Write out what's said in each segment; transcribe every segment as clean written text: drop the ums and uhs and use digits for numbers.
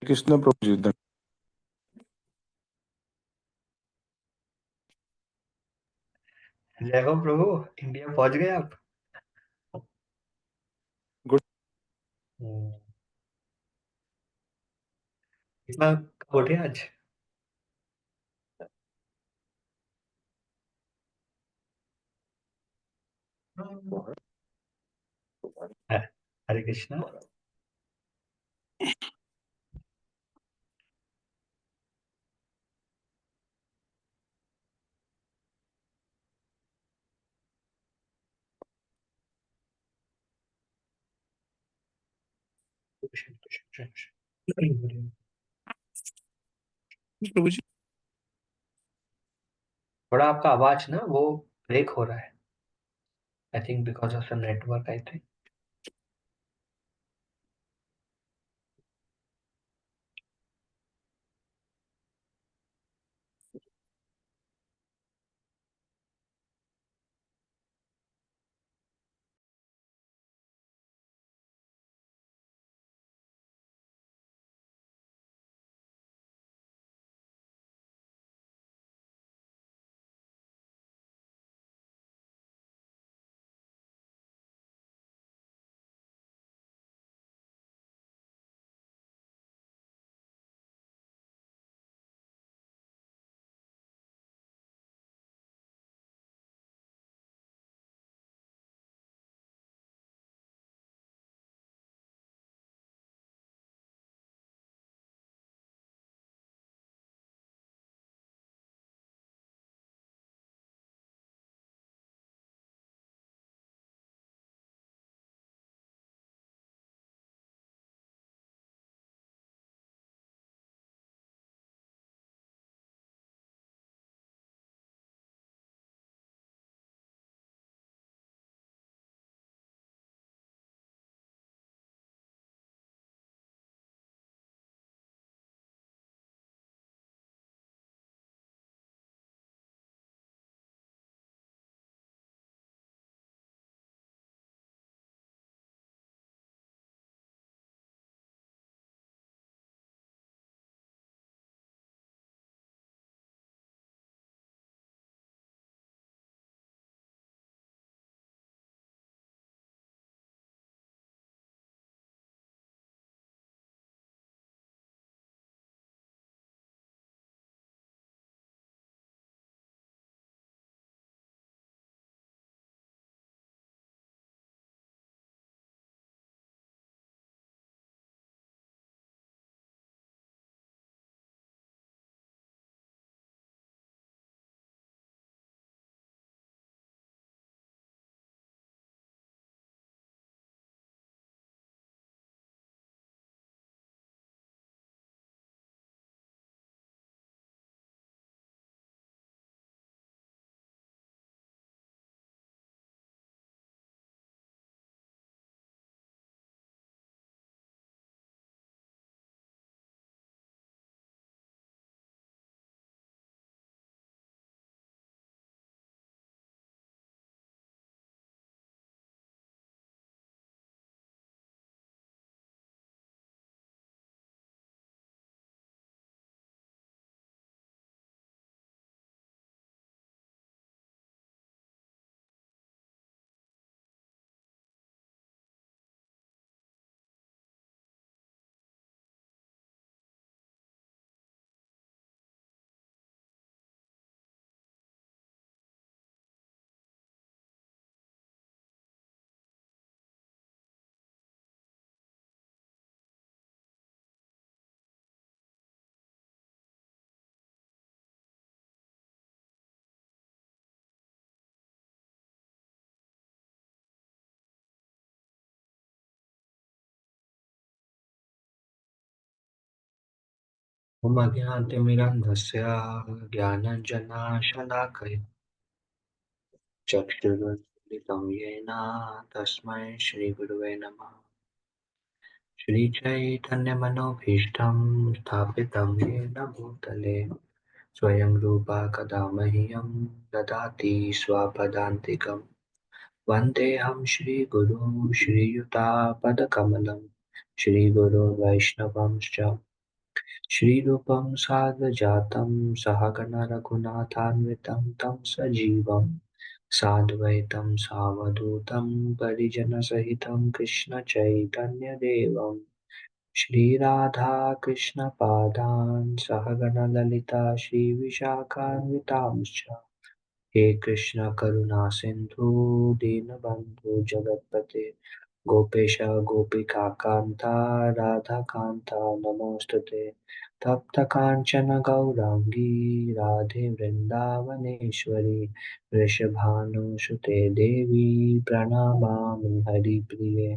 कृष्ण प्रभु जी धन्यवाद। जय हो प्रभु। इंडिया पहुंच गए आप? गुड। हम्म, कितना कब उठे आज? ह- हरे कृष्णा। प्रभु जी। थोड़ा आपका आवाज ना वो ब्रेक हो रहा है। I think because of the network, I think. ओम अज्ञानतिमिरन्धस्य ज्ञानाञ्जनशलाकया चक्षुरुन्मीलितं येन तस्मै श्रीगुरवे नमः। श्रीचैतन्यमनोभीष्टं स्थापितं येन भूतले स्वयं रूपा कदा मह्यं ददाति स्वपदान्तिकं। वन्देऽहं श्रीगुरुं श्रीयुतापदकमलं श्रीगुरुं वैष्णवंश्च श्रीरूपं साग्रजातं सहगण रघुनाथान्वितं तं सजीवं साद्वैतं सावधूतं परिजनसहितं कृष्णचैतन्यदेवं श्रीराधाकृष्णपादान् सहगणललिता श्रीविशाखान्वितांश्च हे कृष्ण करुणा सिन्धु दीनबन्धु जगत्पते गोपेश गोपिकान्ता राधाकान्ता नमोऽस्तुते तप्तकाञ्चन गौराङ्गी राधे वृन्दावनेश्वरी वृषभानुसुते देवी प्रणमामि हरिप्रिये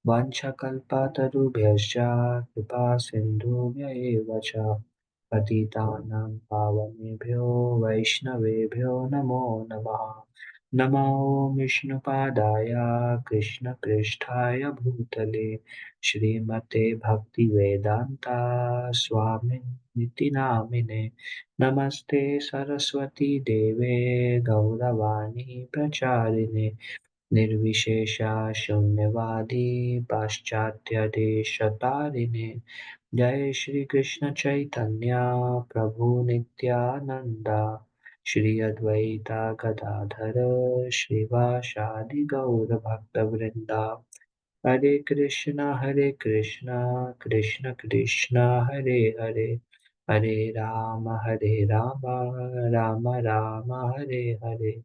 वंशकल्पतरुभ्यश्च कृपासिन्धुभ्य एव च पतितानां पावनेभ्यो वैष्णवेभ्यो नमो नमः नमो विष्णुपादाय कृष्णपृष्ठाय भूतले श्रीमते भक्तिवेदान्ता स्वामिनिति नामिने नमस्ते सरस्वती देवे गौरवाणी प्रचारिणे निर्विशेषा शून्यवादी पाश्चात्यदेशतारिणे जय श्री कृष्ण चैतन्य प्रभु नित्यानंद श्री अद्वैता गदाधर श्रीवासादि गौर भक्तवृंदा हरे कृष्णा कृष्ण कृष्णा हरे हरे हरे राम राम राम हरे हरे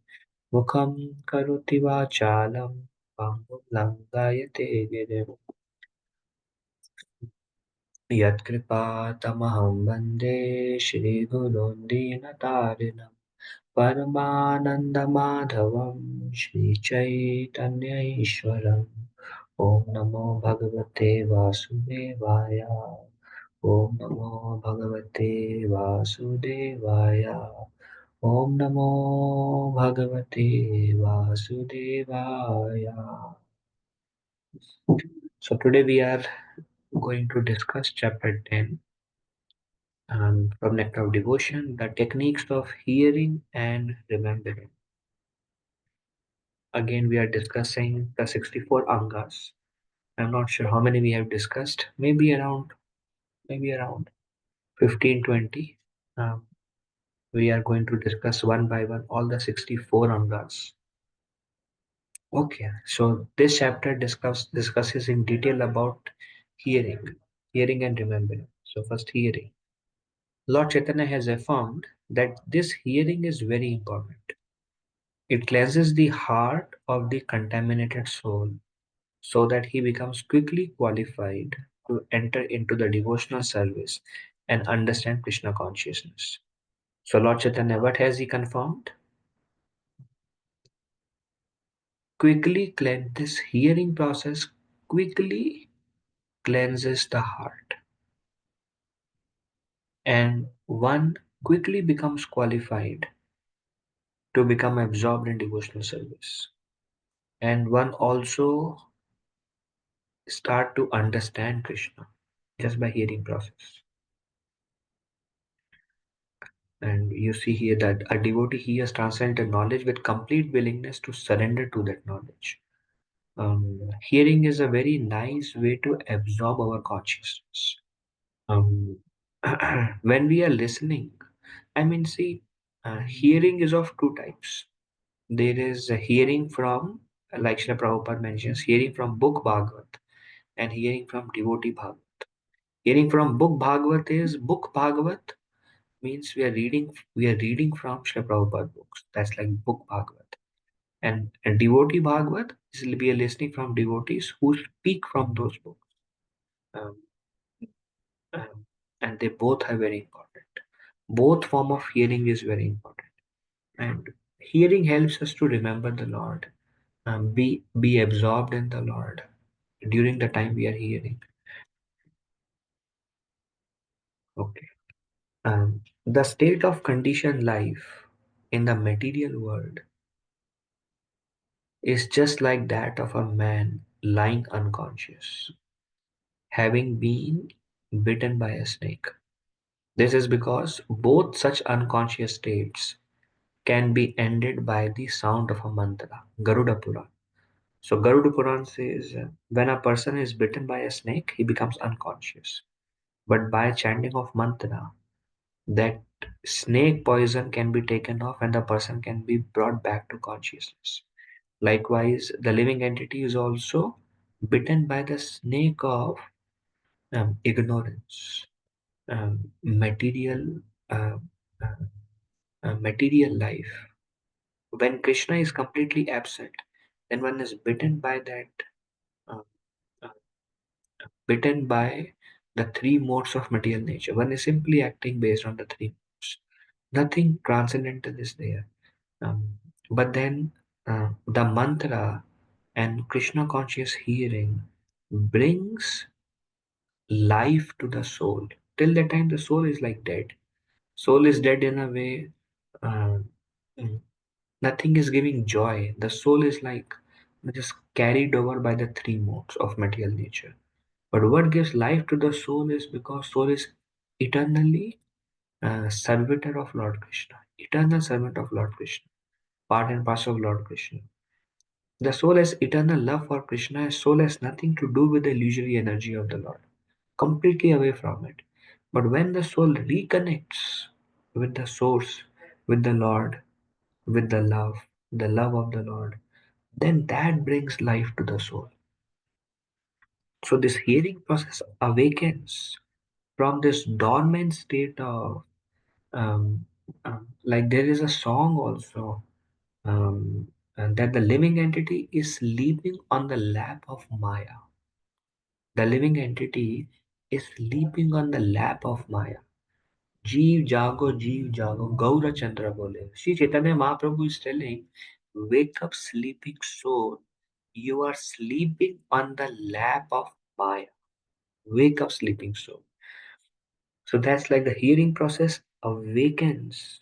मुखं करोति वाचालं पङ्गुं लङ्घयते गिरिं यत्कृपातमहं वन्दे श्रीगुरुं दीनतारिणं परमानन्दमाधवं श्रीचैतन्य ईश्वरम् ॐ नमो भगवते वासुदेवाय ॐ नमो भगवते वासुदेवाय ॐ नमो भगवते वासुदेवाय. So today we are going to discuss chapter 10 from Nectar of Devotion, the techniques of hearing and remembering. Again, we are discussing the 64 angas. I'm not sure how many we have discussed. Maybe around 15, 20. Um, we are going to discuss one by one all the 64 angas. Okay, so this chapter discusses in detail about hearing and remembering. So first, hearing. Lord Chaitanya has affirmed that this hearing is very important. It cleanses the heart of the contaminated soul so that he becomes quickly qualified to enter into the devotional service and understand Krishna consciousness. So Lord Chaitanya, what has he confirmed? Quickly cleanse this hearing process quickly cleanses the heart, and one quickly becomes qualified to become absorbed in devotional service, and one also start to understand Krishna just by hearing process. And you see here that a devotee hears transcendental knowledge with complete willingness to surrender to that knowledge. Hearing is a very nice way to absorb our consciousness. Um, when we are listening, see, hearing is of two types. There is a hearing from, like Srila Prabhupada mentions, hearing from book Bhagavad and hearing from devotee Bhagavad. Hearing from book Bhagavat means we are reading from Srila Prabhupada books. That's like book Bhagavat. And a devotee Bhagavat is we are listening from devotees who speak from those books. Um, um, and they both are very important. Both form of hearing is very important. And hearing helps us to remember the Lord, be absorbed in the Lord during the time we are hearing. Okay. The state of conditioned life in the material world is just like that of a man lying unconscious, having been bitten by a snake. This is because both such unconscious states can be ended by the sound of a mantra, Garuda Puran. So, Garuda Puran says when a person is bitten by a snake, he becomes unconscious. But by chanting of mantra, that snake poison can be taken off and the person can be brought back to consciousness. Likewise, the living entity is also bitten by the snake of ignorance, material, uh, uh, material life. When Krishna is completely absent, then one is bitten by that, uh, uh, bitten by the three modes of material nature. One is simply acting based on the three modes. Nothing transcendental is there. Um, but then the mantra and Krishna conscious hearing brings life to the soul. Till that time, the soul is like dead. Soul is dead in a way. Uh, mm, Nothing is giving joy. The soul is like just carried over by the three modes of material nature. But what gives life to the soul is because soul is eternally servitor of Lord Krishna, eternal servant of Lord Krishna, part and parcel of Lord Krishna. The soul has eternal love for Krishna. Soul has nothing to do with the illusory energy of the Lord, completely away from it. But when the soul reconnects with the source, with the Lord, with the love of the Lord, then that brings life to the soul. So this hearing process awakens from this dormant state of um, like there is a song also and that the living entity is sleeping on the lap of Maya. The living entity is sleeping on the lap of Maya. Jeev jago, Gaura Chandra bole. Sri Chaitanya Mahaprabhu is telling, wake up, sleeping soul. You are sleeping on the lap of Maya. Wake up, sleeping soul. So that's like the hearing process awakens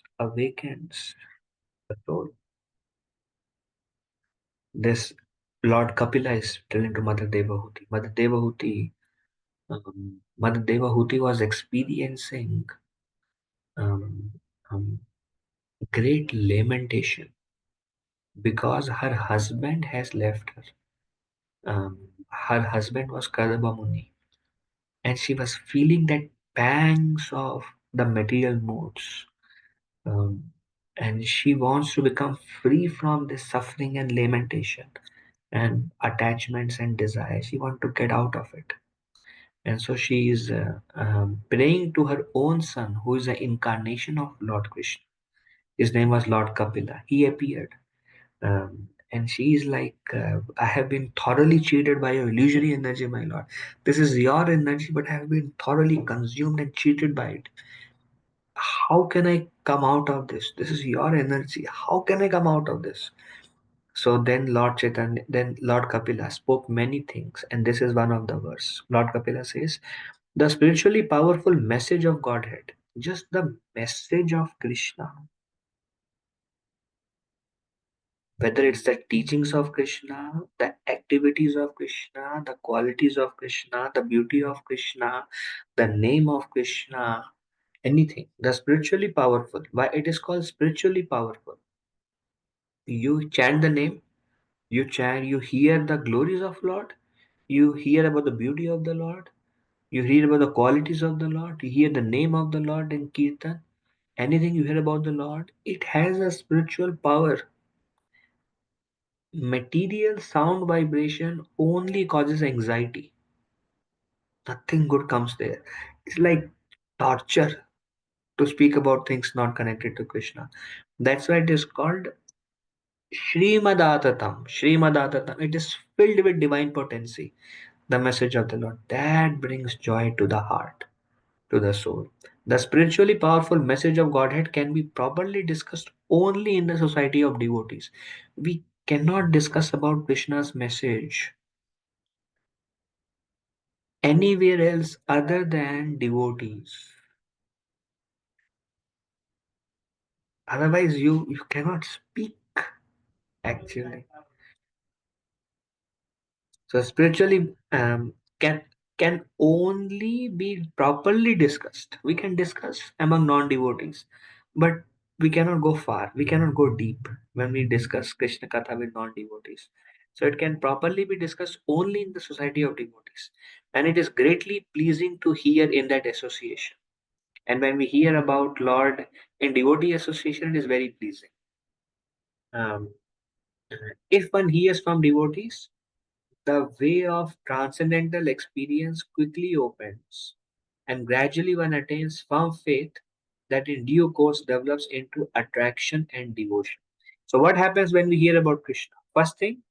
the soul. This Lord Kapila is telling to Mother Devahuti. Mother Devahuti was experiencing um, um, great lamentation because her husband has left her. Her husband was Kadamba Muni, and she was feeling that pangs of the material moods. Um, and she wants to become free from this suffering and lamentation and attachments and desire. She wants to get out of it. And so she is praying to her own son, who is an incarnation of Lord Krishna. His name was Lord Kapila. He appeared. And she is like, I have been thoroughly cheated by your illusory energy, my Lord. This is your energy, but I have been thoroughly consumed and cheated by it. How can I come out of this? This is your energy. How can I come out of this? So then Lord Chaitanya, then Lord Kapila spoke many things, and this is one of the verse. Lord Kapila says, the spiritually powerful message of Godhead, just the message of Krishna, whether it's the teachings of Krishna, the activities of Krishna, the qualities of Krishna, the beauty of Krishna, the name of Krishna, anything, the spiritually powerful. Why it is called spiritually powerful? You chant the name, you chant, you hear the glories of Lord, you hear about the beauty of the Lord, you hear about the qualities of the Lord, you hear the name of the Lord in Kirtan. Anything you hear about the Lord, it has a spiritual power. Material sound vibration only causes anxiety. Nothing good comes there. It's like torture to speak about things not connected to Krishna. That's why it is called Srimadaatatam. Srimadaatatam. It is filled with divine potency. The message of the Lord. That brings joy to the heart, to the soul. The spiritually powerful message of Godhead can be properly discussed only in the society of devotees. We cannot discuss about Krishna's message anywhere else other than devotees. Otherwise, you cannot speak actually. So spiritually can only be properly discussed. We can discuss among non-devotees, but we cannot go far. We cannot go deep when we discuss Krishna Katha with non-devotees. So it can properly be discussed only in the society of devotees. And it is greatly pleasing to hear in that association. And when we hear about Lord in devotee association, it is very pleasing. Um, if one hears from devotees, the way of transcendental experience quickly opens, and gradually one attains firm faith that in due course develops into attraction and devotion. So, what happens when we hear about Krishna? First thing,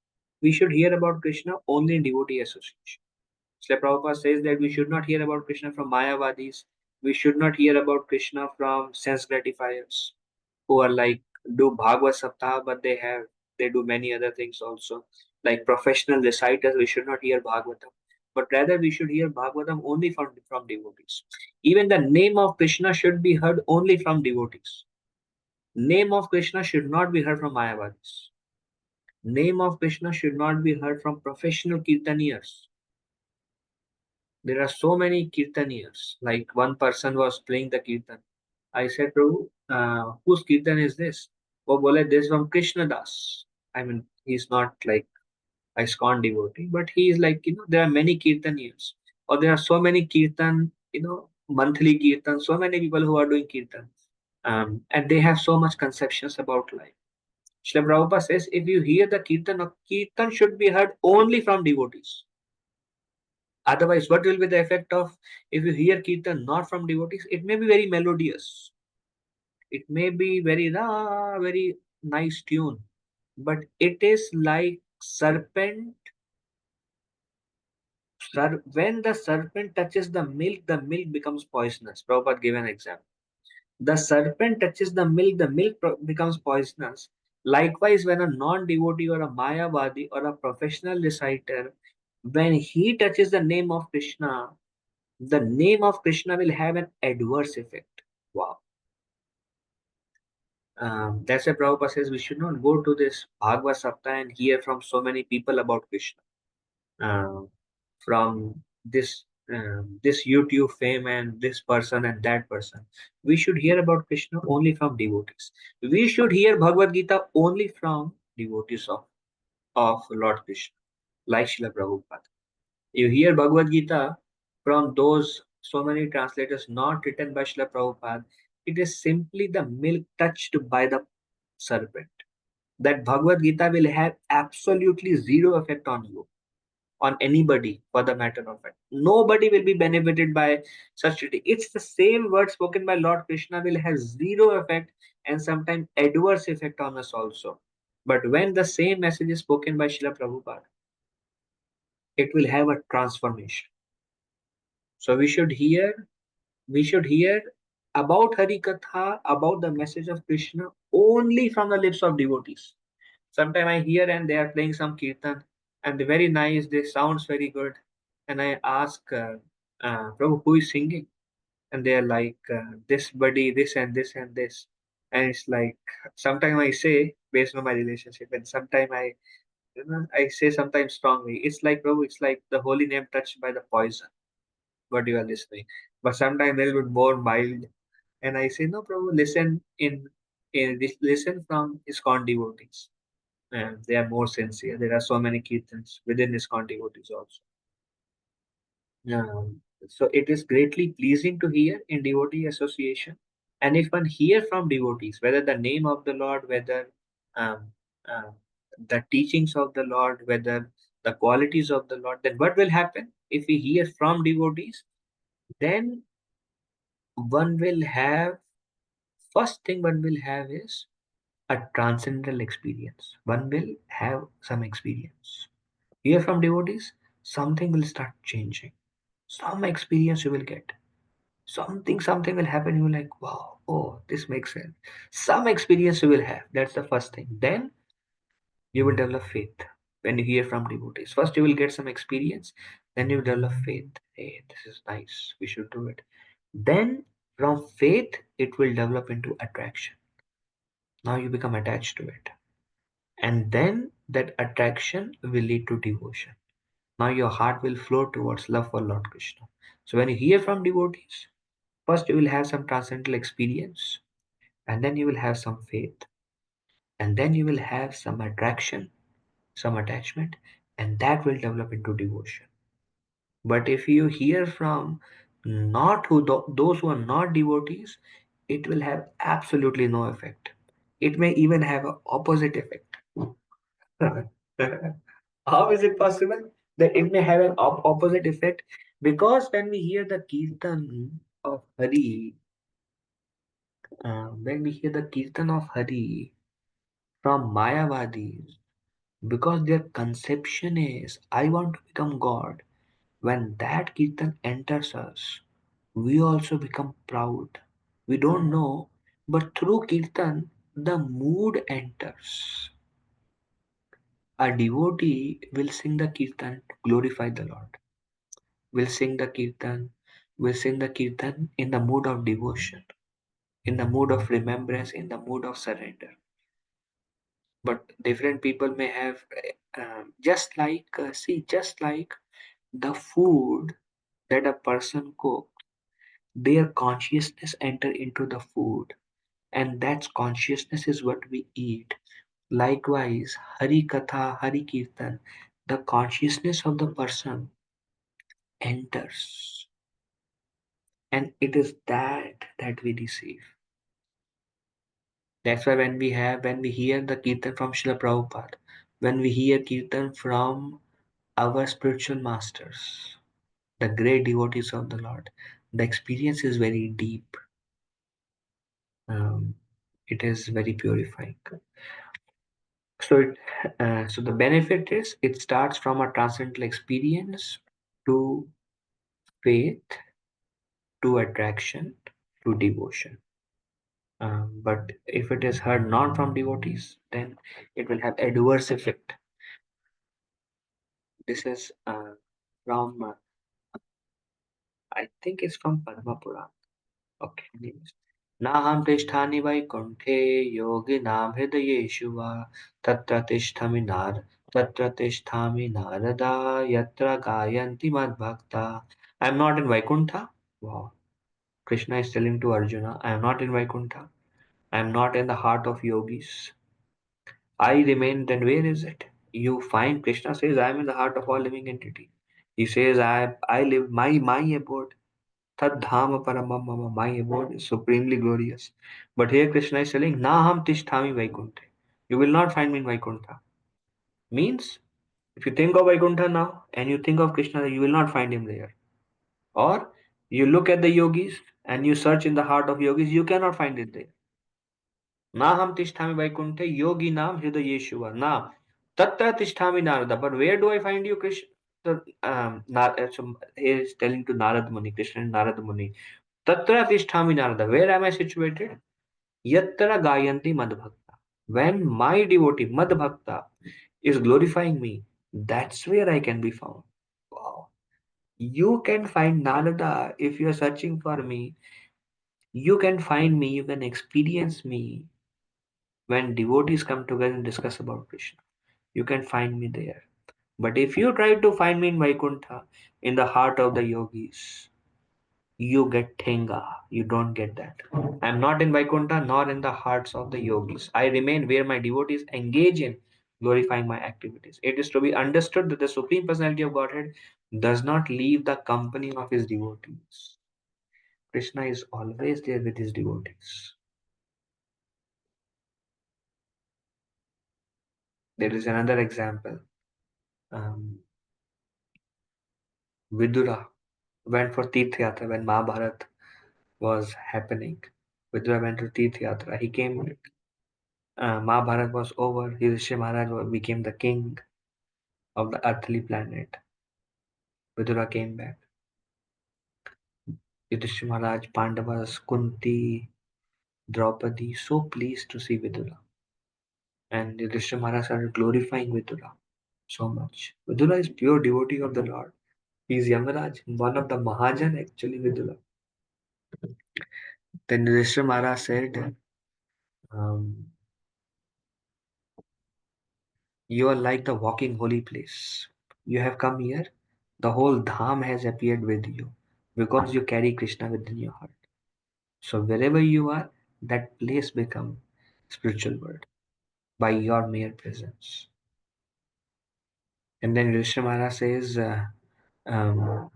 we should hear about Krishna only in devotee association. Srila Prabhupada says that we should not hear about Krishna from Mayavadis. We should not hear about Krishna from sense gratifiers who are like do Bhagavad Saptah, but they do many other things also. Like professional reciters, we should not hear Bhagavatam, but rather we should hear Bhagavatam only from devotees. Even the name of Krishna should be heard only from devotees. Name of Krishna should not be heard from Mayavadis. Name of Krishna should not be heard from professional kirtaniyas. There are so many kirtaniyas. Like one person was playing the kirtan. I said, Prabhu, whose kirtan is this? Oh, bole, this from Krishna Das. I mean, he's not like a ISKCON devotee, but he is like, there are many kirtaniyas. Or there are so many kirtan, monthly kirtan, so many people who are doing kirtan. And they have so much conceptions about life. Srila Prabhupada says, if you hear the kirtan should be heard only from devotees. Otherwise, what will be the effect of if you hear kirtan not from devotees? It may be very melodious. It may be very nice tune, but it is like serpent. When the serpent touches the milk becomes poisonous. Prabhupada gave an example. The serpent touches the milk becomes poisonous. Likewise, when a non-devotee or a Mayavadi or a professional reciter, when he touches the name of Krishna, the name of Krishna will have an adverse effect. Wow. That's why Prabhupada says we should not go to this Bhagavad Sapta and hear from so many people about Krishna. From this YouTube fame and this person and that person. We should hear about Krishna only from devotees. We should hear Bhagavad Gita only from devotees of Lord Krishna, like Srila Prabhupada. You hear Bhagavad Gita from those so many translators not written by Srila Prabhupada. It is simply the milk touched by the serpent. That Bhagavad Gita will have absolutely zero effect on you, on anybody for the matter of fact. Nobody will be benefited by such reading. It's the same word spoken by Lord Krishna will have zero effect and sometimes adverse effect on us also. But when the same message is spoken by Srila Prabhupada, it will have a transformation. So we should hear about Hari Katha, about the message of Krishna only from the lips of devotees. Sometimes I hear and they are playing some kirtan and they're very nice, they sounds very good. And I ask, Prabhu, who is singing? And they are like, this buddy, this and this and this. And it's like, sometimes I say, based on my relationship, and sometimes I say sometimes strongly. It's like, Prabhu, it's like the holy name touched by the poison, what you are listening. But sometimes a little bit more mild. And I say, no, Prabhu, listen from ISKCON devotees. And they are more sincere. There are so many kirtans within ISKCON devotees also. So it is greatly pleasing to hear in devotee association. And if one hear from devotees, whether the name of the Lord, whether um, uh, the teachings of the Lord, whether the qualities of the Lord, then what will happen? If we hear from devotees, then one will have, first thing one will have is a transcendental experience. One will have some experience. Hear from devotees, something will start changing. Some experience you will get. Something will happen. You're like, wow, oh, this makes sense. Some experience you will have. That's the first thing. Then you will develop faith when you hear from devotees. First, you will get some experience. Then you develop faith. Hey, this is nice. We should do it. Then from faith, it will develop into attraction. Now you become attached to it. And then that attraction will lead to devotion. Now your heart will flow towards love for Lord Krishna. So when you hear from devotees, first you will have some transcendental experience, and then you will have some faith, and then you will have some attraction, some attachment, and that will develop into devotion. But if you hear from not those who are not devotees, it will have absolutely no effect. It may even have an opposite effect. How is it possible that it may have an opposite effect? Because when we hear the kirtan of Hari, from Mayavadis, because their conception is, I want to become God, when that kirtan enters us, we also become proud. We don't know, but through kirtan, the mood enters. A devotee will sing the kirtan to glorify the Lord. Will sing the kirtan, will sing the kirtan in the mood of devotion, in the mood of remembrance, in the mood of surrender. But different people may have, just like the food that a person cooks, their consciousness enter into the food, and that consciousness is what we eat. Likewise, Hari Katha, Hari Kirtan, the consciousness of the person enters, and it is that we receive. That's why when we hear the Kirtan from Srila Prabhupada, when we hear Kirtan from our spiritual masters, the great devotees of the Lord, the experience is very deep. Um, it is very purifying. So the benefit is it starts from a transcendental experience to faith, to attraction, to devotion. But if it is heard not from devotees, then it will have adverse effect. This is from I think it's from Padma Purana. Okay. नाहं तिष्ठामि वैकुण्ठे योगिनां हृदयेषु वा तत्र तिष्ठामि तत्र तिष्ठामि नारदा यत्र गायन्ति मद्भक्ता. I am not in Vaikuntha. Wow. Krishna is telling to Arjuna, I am not in Vaikuntha. I am not in the heart of yogis. I remain, then where is it? You find Krishna says, I am in the heart of all living entity. He says, I live my abode. Tad dhama paramam mama, my abode is supremely glorious. But here Krishna is telling, Naham tishtami Vaikuntha. You will not find me in Vaikuntha. Means, if you think of Vaikuntha now and you think of Krishna, you will not find him there. Or you look at the yogis and you search in the heart of yogis, you cannot find it there. Naham tishtami Vaikuntha yogi nam hridayeshua. Na tatra tishtami Narada. But where do I find you, Krishna? So he is telling to Narad Muni, Krishna and Narad Muni. Tatra tishtami Narada. Where am I situated? Yatra gayanti madbhakta. When my devotee madbhakta is glorifying me, that's where I can be found. Wow. You can find Narada if you are searching for me. You can find me, you can experience me when devotees come together and discuss about Krishna. You can find me there. But if you try to find me in Vaikuntha, in the heart of the yogis, you get Thenga. You don't get that. I'm not in Vaikuntha nor in the hearts of the yogis. I remain where my devotees engage in glorifying my activities. It is to be understood that the Supreme Personality of Godhead does not leave the company of his devotees. Krishna is always there with his devotees. There is another example. Um, Vidura went for Tirth Yatra when Mahabharat was happening. Vidura went to Tirth Yatra. He came, Mahabharat was over. Yudhishthira Maharaj became the king of the earthly planet. Vidura came back. Yudhishthira Maharaj, Pandavas, Kunti, Draupadi, so pleased to see Vidura. And Yudhishthira Maharaj started glorifying Vidura so much. Vidura is pure devotee of the Lord. He is Yamaraj, one of the Mahajan actually, Vidura. Then Yudhishthira Maharaj said, um, you are like the walking holy place. You have come here, the whole dham has appeared with you because you carry Krishna within your heart. So wherever you are, that place become spiritual world by your mere presence. And then Yudhishthira Maharaj says, um,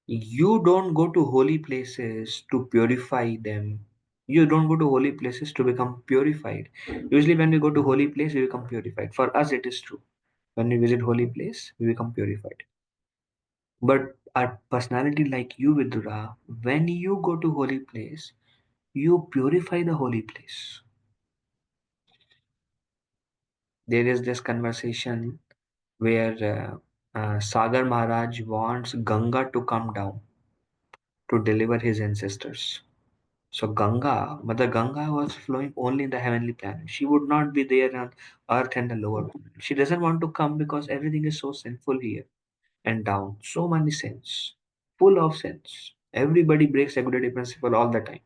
you don't go to holy places to purify them. You don't go to holy places to become purified. Usually, when we go to holy place, we become purified. For us, it is true. When we visit holy place, we become purified. But our personality, like you, Vidura, when you go to holy place, you purify the holy place. There is this conversation where Sagar Maharaj wants Ganga to come down to deliver his ancestors. So Mother Ganga was flowing only in the heavenly planet. She would not be there on earth and the lower planet. She doesn't want to come because everything is so sinful here and down. So many sins, full of sins. Everybody breaks equity principle all the time.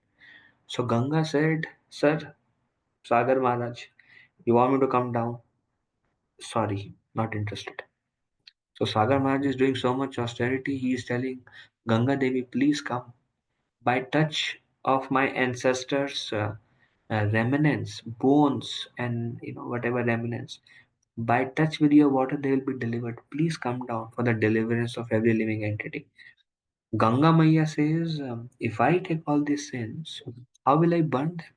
So Ganga said, Sir, Sagar Maharaj, you want me to come down? Sorry, not interested. So Sagar Maharaj is doing so much austerity. He is telling Ganga Devi, please come. By touch of my ancestors' remnants, bones, and whatever remnants, by touch with your water, they will be delivered. Please come down for the deliverance of every living entity. Ganga Maya says, if I take all these sins, how will I burn them?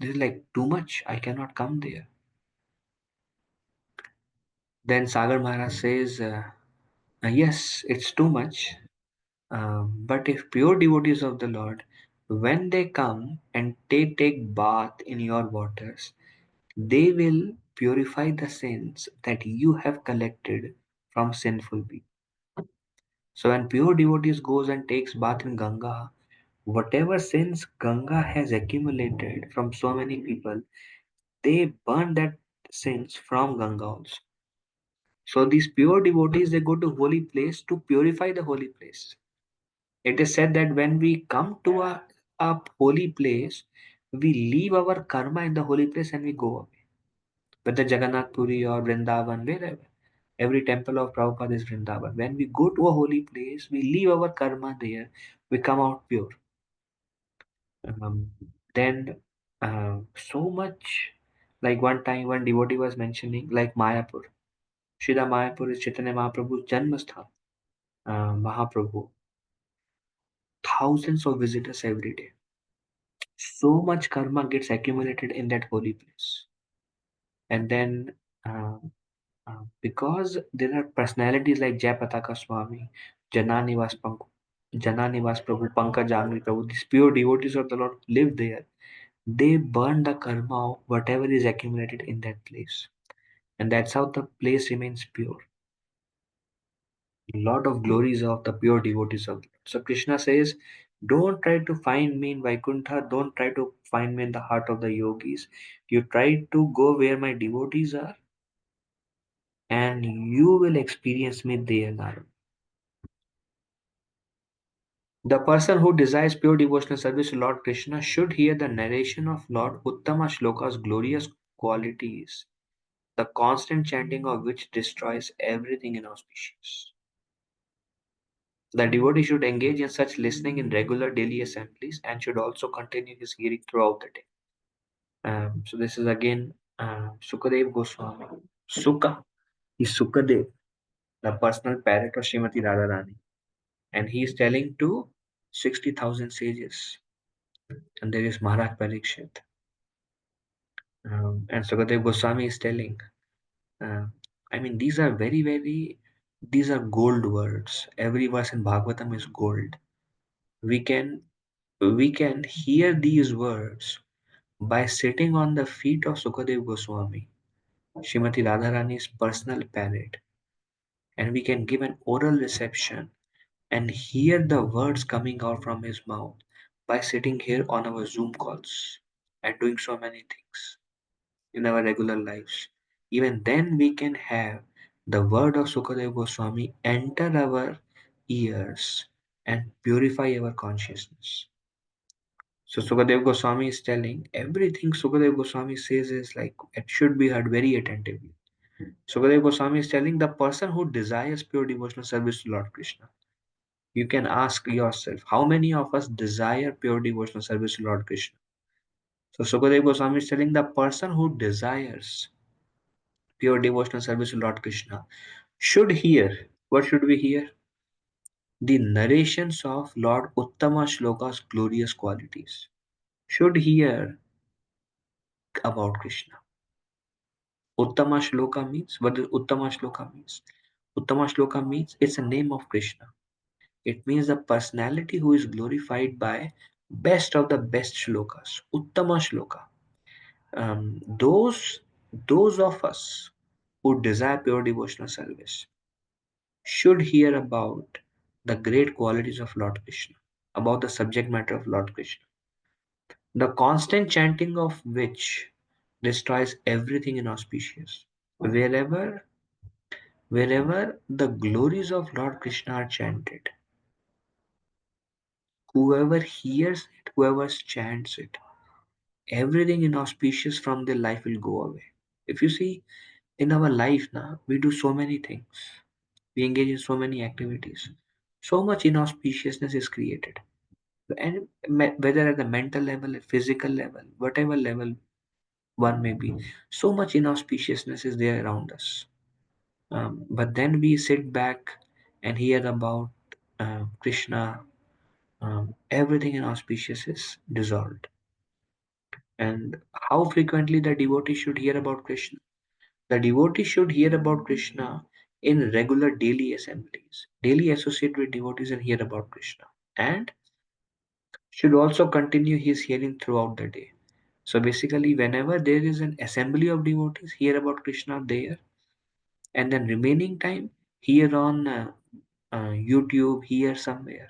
This is like too much. I cannot come there. Then Sagar Maharaj says, yes, it's too much. But if pure devotees of the Lord, when they come and they take bath in your waters, they will purify the sins that you have collected from sinful people. So when pure devotees goes and takes bath in Ganga, whatever sins Ganga has accumulated from so many people, they burn that sins from Ganga also. So these pure devotees, they go to holy place to purify the holy place. It is said that when we come to a holy place, we leave our karma in the holy place and we go away. Whether Jagannath Puri or Vrindavan, wherever. Every temple of Prabhupada is Vrindavan. When we go to a holy place, we leave our karma there, we come out pure. Um, then so much, like one time one devotee was mentioning, like Mayapur. Shida Mayapur is Chaitanya Mahaprabhu's Janmasthan. Mahaprabhu. Thousands of visitors every day. So much karma gets accumulated in that holy place. And then uh, because there are personalities like Jayapataka Swami, Jananivas Panku, Jananivas Prabhu, Pankajangri Prabhu, these pure devotees of the Lord live there. They burn the karma of whatever is accumulated in that place. And that's how the place remains pure. A lot of glories of the pure devotees of the Lord. So Krishna says, don't try to find me in Vaikuntha, don't try to find me in the heart of the yogis. You try to go where my devotees are, and you will experience me there, Narad. The person who desires pure devotional service to Lord Krishna should hear the narration of Lord Uttama Shloka's glorious qualities, the constant chanting of which destroys everything inauspicious. The devotee should engage in such listening in regular daily assemblies and should also continue his hearing throughout the day. So this is again Sukadev Goswami. Sukha is Sukadev, the personal parrot of Srimati Radharani. And he is telling to 60,000 sages. And there is Maharaj Parikshit. And Sukadev Goswami is telling, uh, I mean, these are these are gold words. Every verse in Bhagavatam is gold. We can we can hear these words by sitting on the feet of Sukadev Goswami, Srimati Radharani's personal parrot, and we can give an oral reception and hear the words coming out from his mouth by sitting here on our Zoom calls and doing so many things in our regular lives. Even then, we can have the word of Sukadev Goswami enter our ears and purify our consciousness. So Sukadev Goswami is telling everything Sukadev Goswami says is like it should be heard very attentively. Sukadev Goswami is telling the person who desires pure devotional service to Lord Krishna. You can ask yourself, how many of us desire pure devotional service to Lord Krishna? So Sukadev Goswami is telling the person who desires pure devotional service to Lord Krishna, should hear, what should we hear? The narrations of Lord Uttama Shloka's glorious qualities. Should hear about Krishna. Uttama Shloka means, what does Uttama Shloka means? Uttama Shloka means it's a name of Krishna. It means the personality who is glorified by best of the best shlokas, Uttama Shloka. Those of us who desire pure devotional service should hear about the great qualities of Lord Krishna, about the subject matter of Lord Krishna, the constant chanting of which destroys everything inauspicious. Wherever wherever the glories of Lord Krishna are chanted, whoever hears it, whoever chants it, everything inauspicious from their life will go away. If you see in our life now, we do so many things, we engage in so many activities, so much inauspiciousness is created. And whether at the mental level, physical level, whatever level one may be, so much inauspiciousness is there around us. But then we sit back and hear about Krishna, everything inauspicious is dissolved. And how frequently the devotee should hear about Krishna? The devotee should hear about Krishna in regular daily assemblies, daily associate with devotees and hear about Krishna, and should also continue his hearing throughout the day. So basically, whenever there is an assembly of devotees, hear about Krishna there, and then remaining time hear on YouTube, hear somewhere,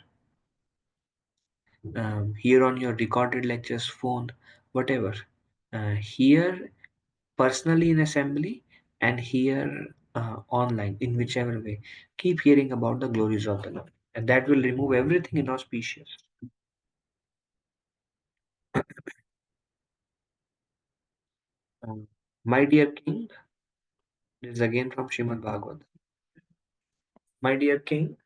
hear on your recorded lectures, phone, whatever. Hear personally in assembly and hear online in whichever way. Keep hearing about the glories of the Lord, and that will remove everything inauspicious. Um, my dear king, this is again from Srimad Bhagavad. My dear king,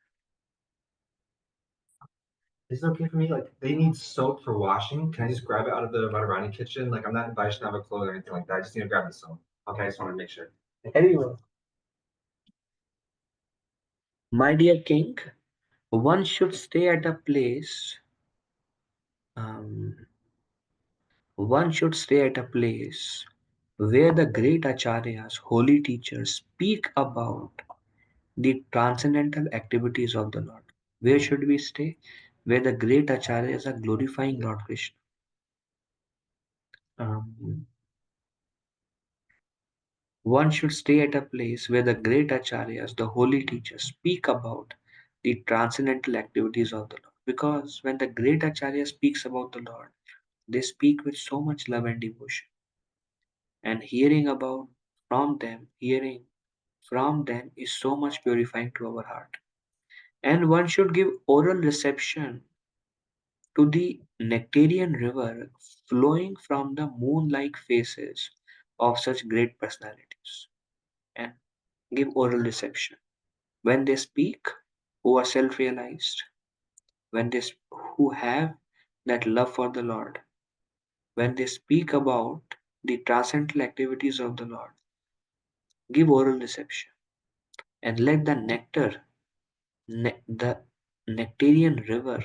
Is it okay for me? Like, they need soap for washing. Can I just grab it out of the Radharani kitchen? Like, I'm not invited to have a clothes or anything like that. I just need to grab the soap. Okay, I just want to make sure. anyway, my dear king, one should stay at a place. Um, one should stay at a place where the great acharyas, holy teachers, speak about the transcendental activities of the Lord. Where should we stay? Where the great acharyas are glorifying Lord Krishna. Um, one should stay at a place where the great acharyas, the holy teachers, speak about the transcendental activities of the Lord. Because when the great acharya speaks about the Lord, they speak with so much love and devotion. And hearing from them is so much purifying to our heart. And one should give oral reception to the nectarian river flowing from the moon-like faces of such great personalities, and give oral reception. When they speak, who are self-realized, who have that love for the Lord, when they speak about the transcendental activities of the Lord, give oral reception and let the the nectarian river,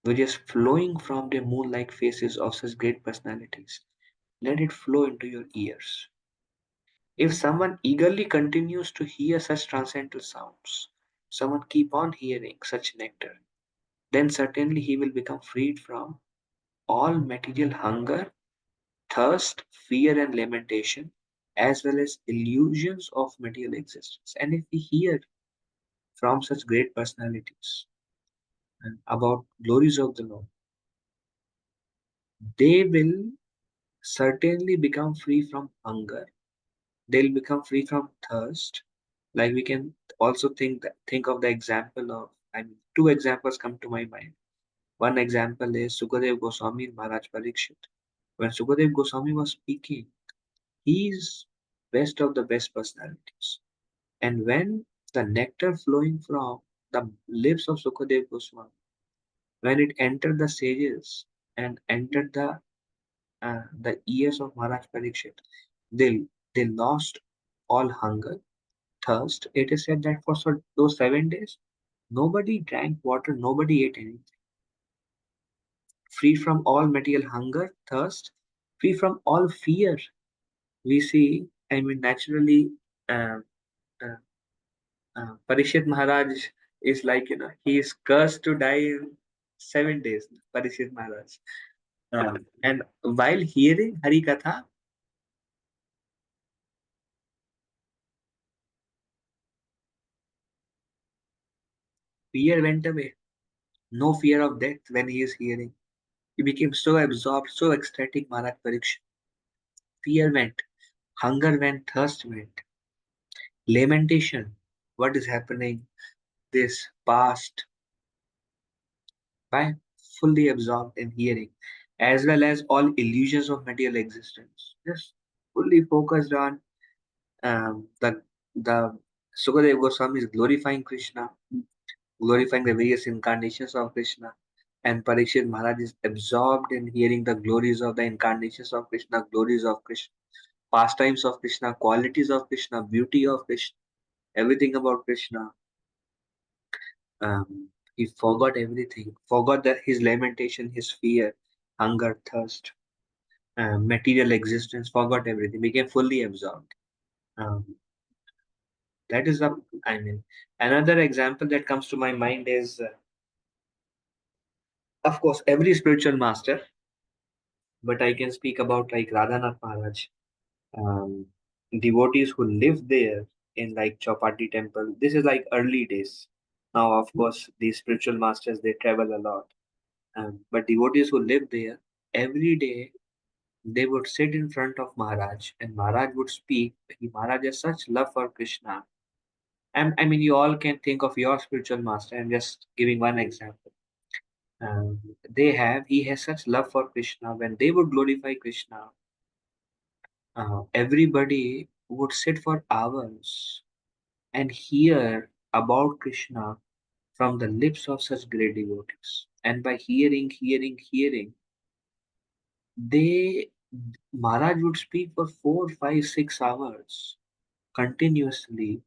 which is flowing from the moon-like faces of such great personalities, let it flow into your ears. If someone eagerly continues to hear such transcendental sounds, someone keep on hearing such nectar, then certainly he will become freed from all material hunger, thirst, fear, and lamentation, as well as illusions of material existence. And if we hear from such great personalities and about glories of the Lord, they will certainly become free from hunger. They'll become free from thirst. Like we can also think of the example of, I mean, two examples come to my mind. One example is Sukadev Goswami and Maharaj Parikshit. When Sukadev Goswami was speaking, he's best of the best personalities. And when the nectar flowing from the lips of Sukadev Goswami, when it entered the sages and entered the ears of Maharaj Parikshit, they they lost. all hunger, thirst. It is said that for those 7 days, nobody drank water, nobody ate anything. Free from all material hunger, thirst, free from all fear. We see, I mean, naturally, uh, uh, Parikshit Maharaj is like, he is cursed to die in 7 days, Parikshit Maharaj. And while hearing Hari Katha, fear went away. No fear of death when he is hearing. He became so absorbed, so ecstatic, Maharaj Parikshit. Fear went, hunger went, thirst went. Lamentation, what is happening, this past, by fully absorbed in hearing, as well as all illusions of material existence. Just fully focused on the Sukadev Goswami is glorifying Krishna, glorifying the various incarnations of Krishna, and Parikshit Maharaj is absorbed in hearing the glories of the incarnations of Krishna, glories of Krishna, pastimes of Krishna, qualities of Krishna, beauty of Krishna, everything about Krishna. He forgot everything, forgot that his lamentation, his fear, hunger, thirst, material existence, forgot everything, became fully absorbed. Um, that is the, I mean, another example that comes to my mind is, of course, every spiritual master, but I can speak about like Radhanath Maharaj, um, devotees who live there in like Chowpatty temple. This is like early days. Now, of course, these spiritual masters, they travel a lot. But devotees who live there, every day they would sit in front of Maharaj and Maharaj would speak. Maharaj has such love for Krishna. And I mean, you all can think of your spiritual master. I'm just giving one example. He has such love for Krishna. When they would glorify Krishna, everybody would sit for hours and hear about Krishna from the lips of such great devotees. And by hearing, they Maharaj would speak for 4, 5, 6 hours continuously.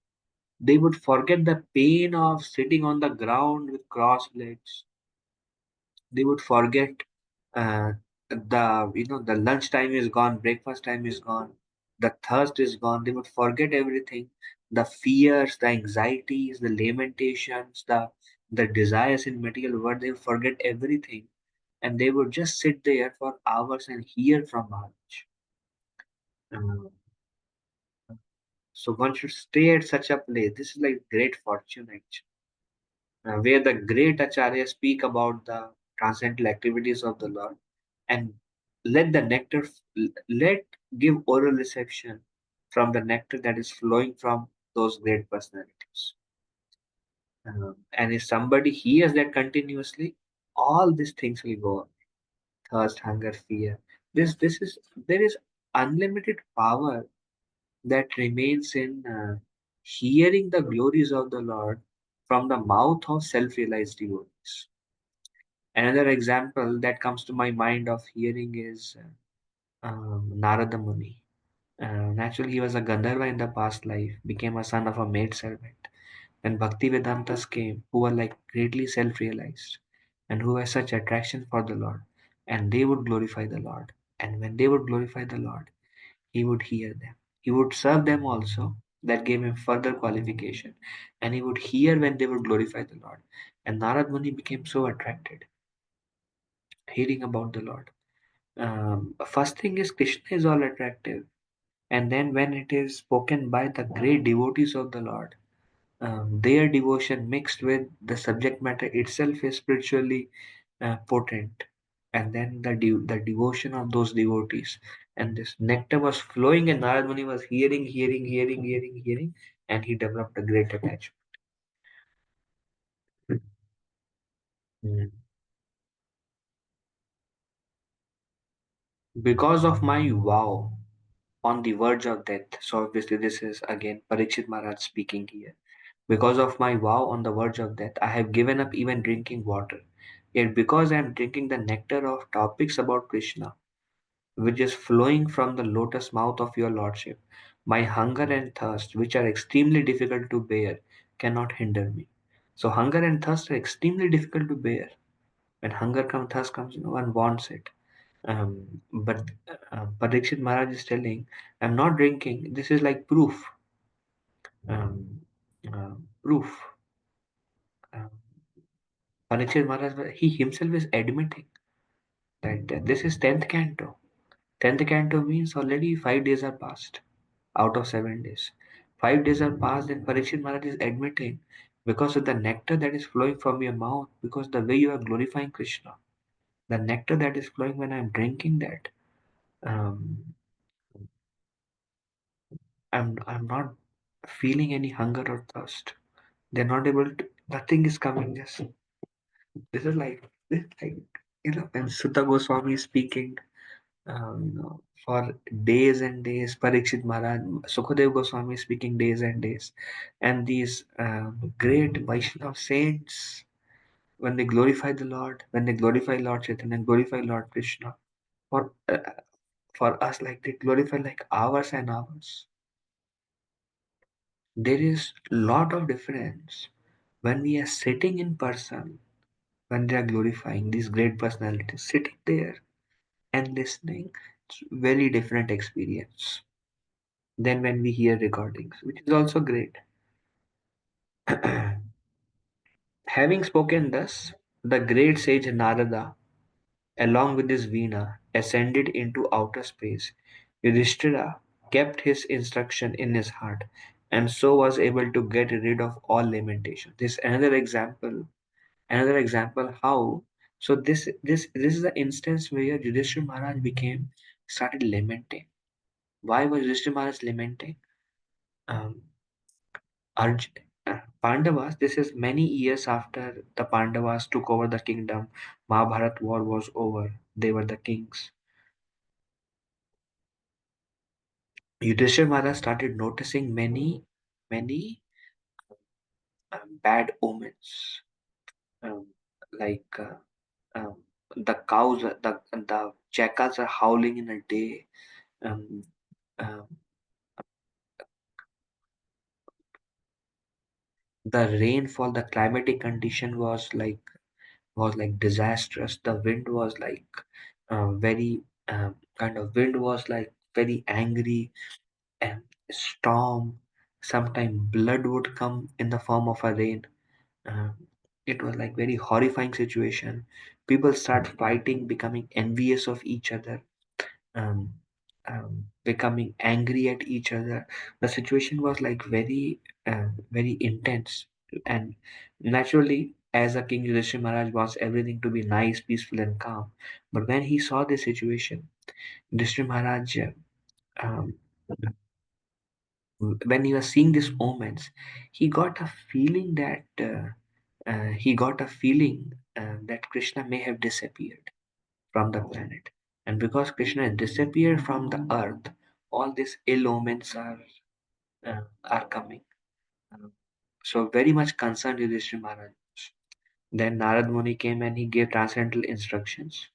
They would forget the pain of sitting on the ground with crossed legs. They would forget the lunch time is gone, breakfast time is gone, the thirst is gone. They would forget everything, the fears, the anxieties, the lamentations, the desires in material world. They would forget everything, and they would just sit there for hours and hear from Maharaj. Uh, so one should stay at such a place. This is like great fortune actually, where the great acharyas speak about the transcendental activities of the Lord, and let the nectar, let give oral reception from the nectar that is flowing from those great personalities. And if somebody hears that continuously, all these things will go on. Thirst, hunger, fear. This is There is unlimited power that remains in hearing the glories of the Lord from the mouth of self-realized devotees. Another example that comes to my mind of hearing is Narada Muni. Naturally, he was a Gandharva in the past life, became a son of a maid servant. When Bhakti Vedantas came, who were like greatly self realized and who had such attraction for the Lord, and they would glorify the Lord. And when they would glorify the Lord, he would hear them. He would serve them also. That gave him further qualification. And he would hear when they would glorify the Lord. And Narad Muni became so attracted, hearing about the Lord. First thing is Krishna is all attractive. And then when it is spoken by the great devotees of the Lord, their devotion mixed with the subject matter itself is spiritually potent. And then the devotion of those devotees, and this nectar was flowing, and Narad Muni was hearing, and he developed a great attachment. Mm. Because of my vow on the verge of death. So obviously this is again Parikshit Maharaj speaking here. Because of my vow on the verge of death, I have given up even drinking water. Yet because I am drinking the nectar of topics about Krishna, which is flowing from the lotus mouth of your lordship, My hunger and thirst, which are extremely difficult to bear, cannot hinder me. So hunger and thirst are extremely difficult to bear. When hunger comes, thirst comes, no one wants it. But Parikshit Maharaj is telling, I'm not drinking. This is like proof. Um, Proof. Um, Parikshit Maharaj, he himself is admitting that this is 10th canto. 10th canto means already 5 days are passed out of 7 days. 5 days are passed, and Parikshit Maharaj is admitting because of the nectar that is flowing from your mouth, because the way you are glorifying Krishna, the nectar that is flowing when I'm drinking that, um, I'm not feeling any hunger or thirst. They're not able to. Nothing is coming. This is like when Sutta Goswami is speaking, for days and days. Parikshit Maharaj, Sukadev Goswami is speaking days and days, and these great Vaishnava saints, when they glorify the Lord, when they glorify Lord Chaitanya, and glorify Lord Krishna, for uh, for us, like they glorify like hours and hours. There is lot of difference when we are sitting in person, when they are glorifying these great personalities, sitting there and listening. It's very different experience than when we hear recordings, which is also great. Having spoken thus, the great sage Narada, along with his Veena, ascended into outer space. Yudhishthira kept his instruction in his heart, and so was able to get rid of all lamentation. This is another example. Another example how. So this is the instance where Yudhishthira Maharaj started lamenting. Why was Yudhishthira Maharaj lamenting? Um, Arj Pandavas, this is many years after the Pandavas took over the kingdom. Mahabharat war was over. They were the kings. Yudhishthira Maharaj started noticing many bad omens. Um, like um, the cows, the jackals are howling in a day. Um, um, the rainfall, the climatic condition was like disastrous. The wind was like very kind of wind was like very angry and storm. Sometimes blood would come in the form of a rain. Um, it was like very horrifying situation. People start fighting, becoming envious of each other, um, becoming angry at each other. The situation was like very intense, and naturally, as a king, Yudhishthira Maharaj wants everything to be nice, peaceful, and calm. But when he saw this situation, Yudhishthira Maharaj, um, when he was seeing these omens, he got a feeling that Krishna may have disappeared from the planet. And because Krishna disappeared from the earth, all these ill omens are coming. Uh, so very much concerned Yudhishthira Maharaj. Then Narad Muni came and he gave transcendental instructions.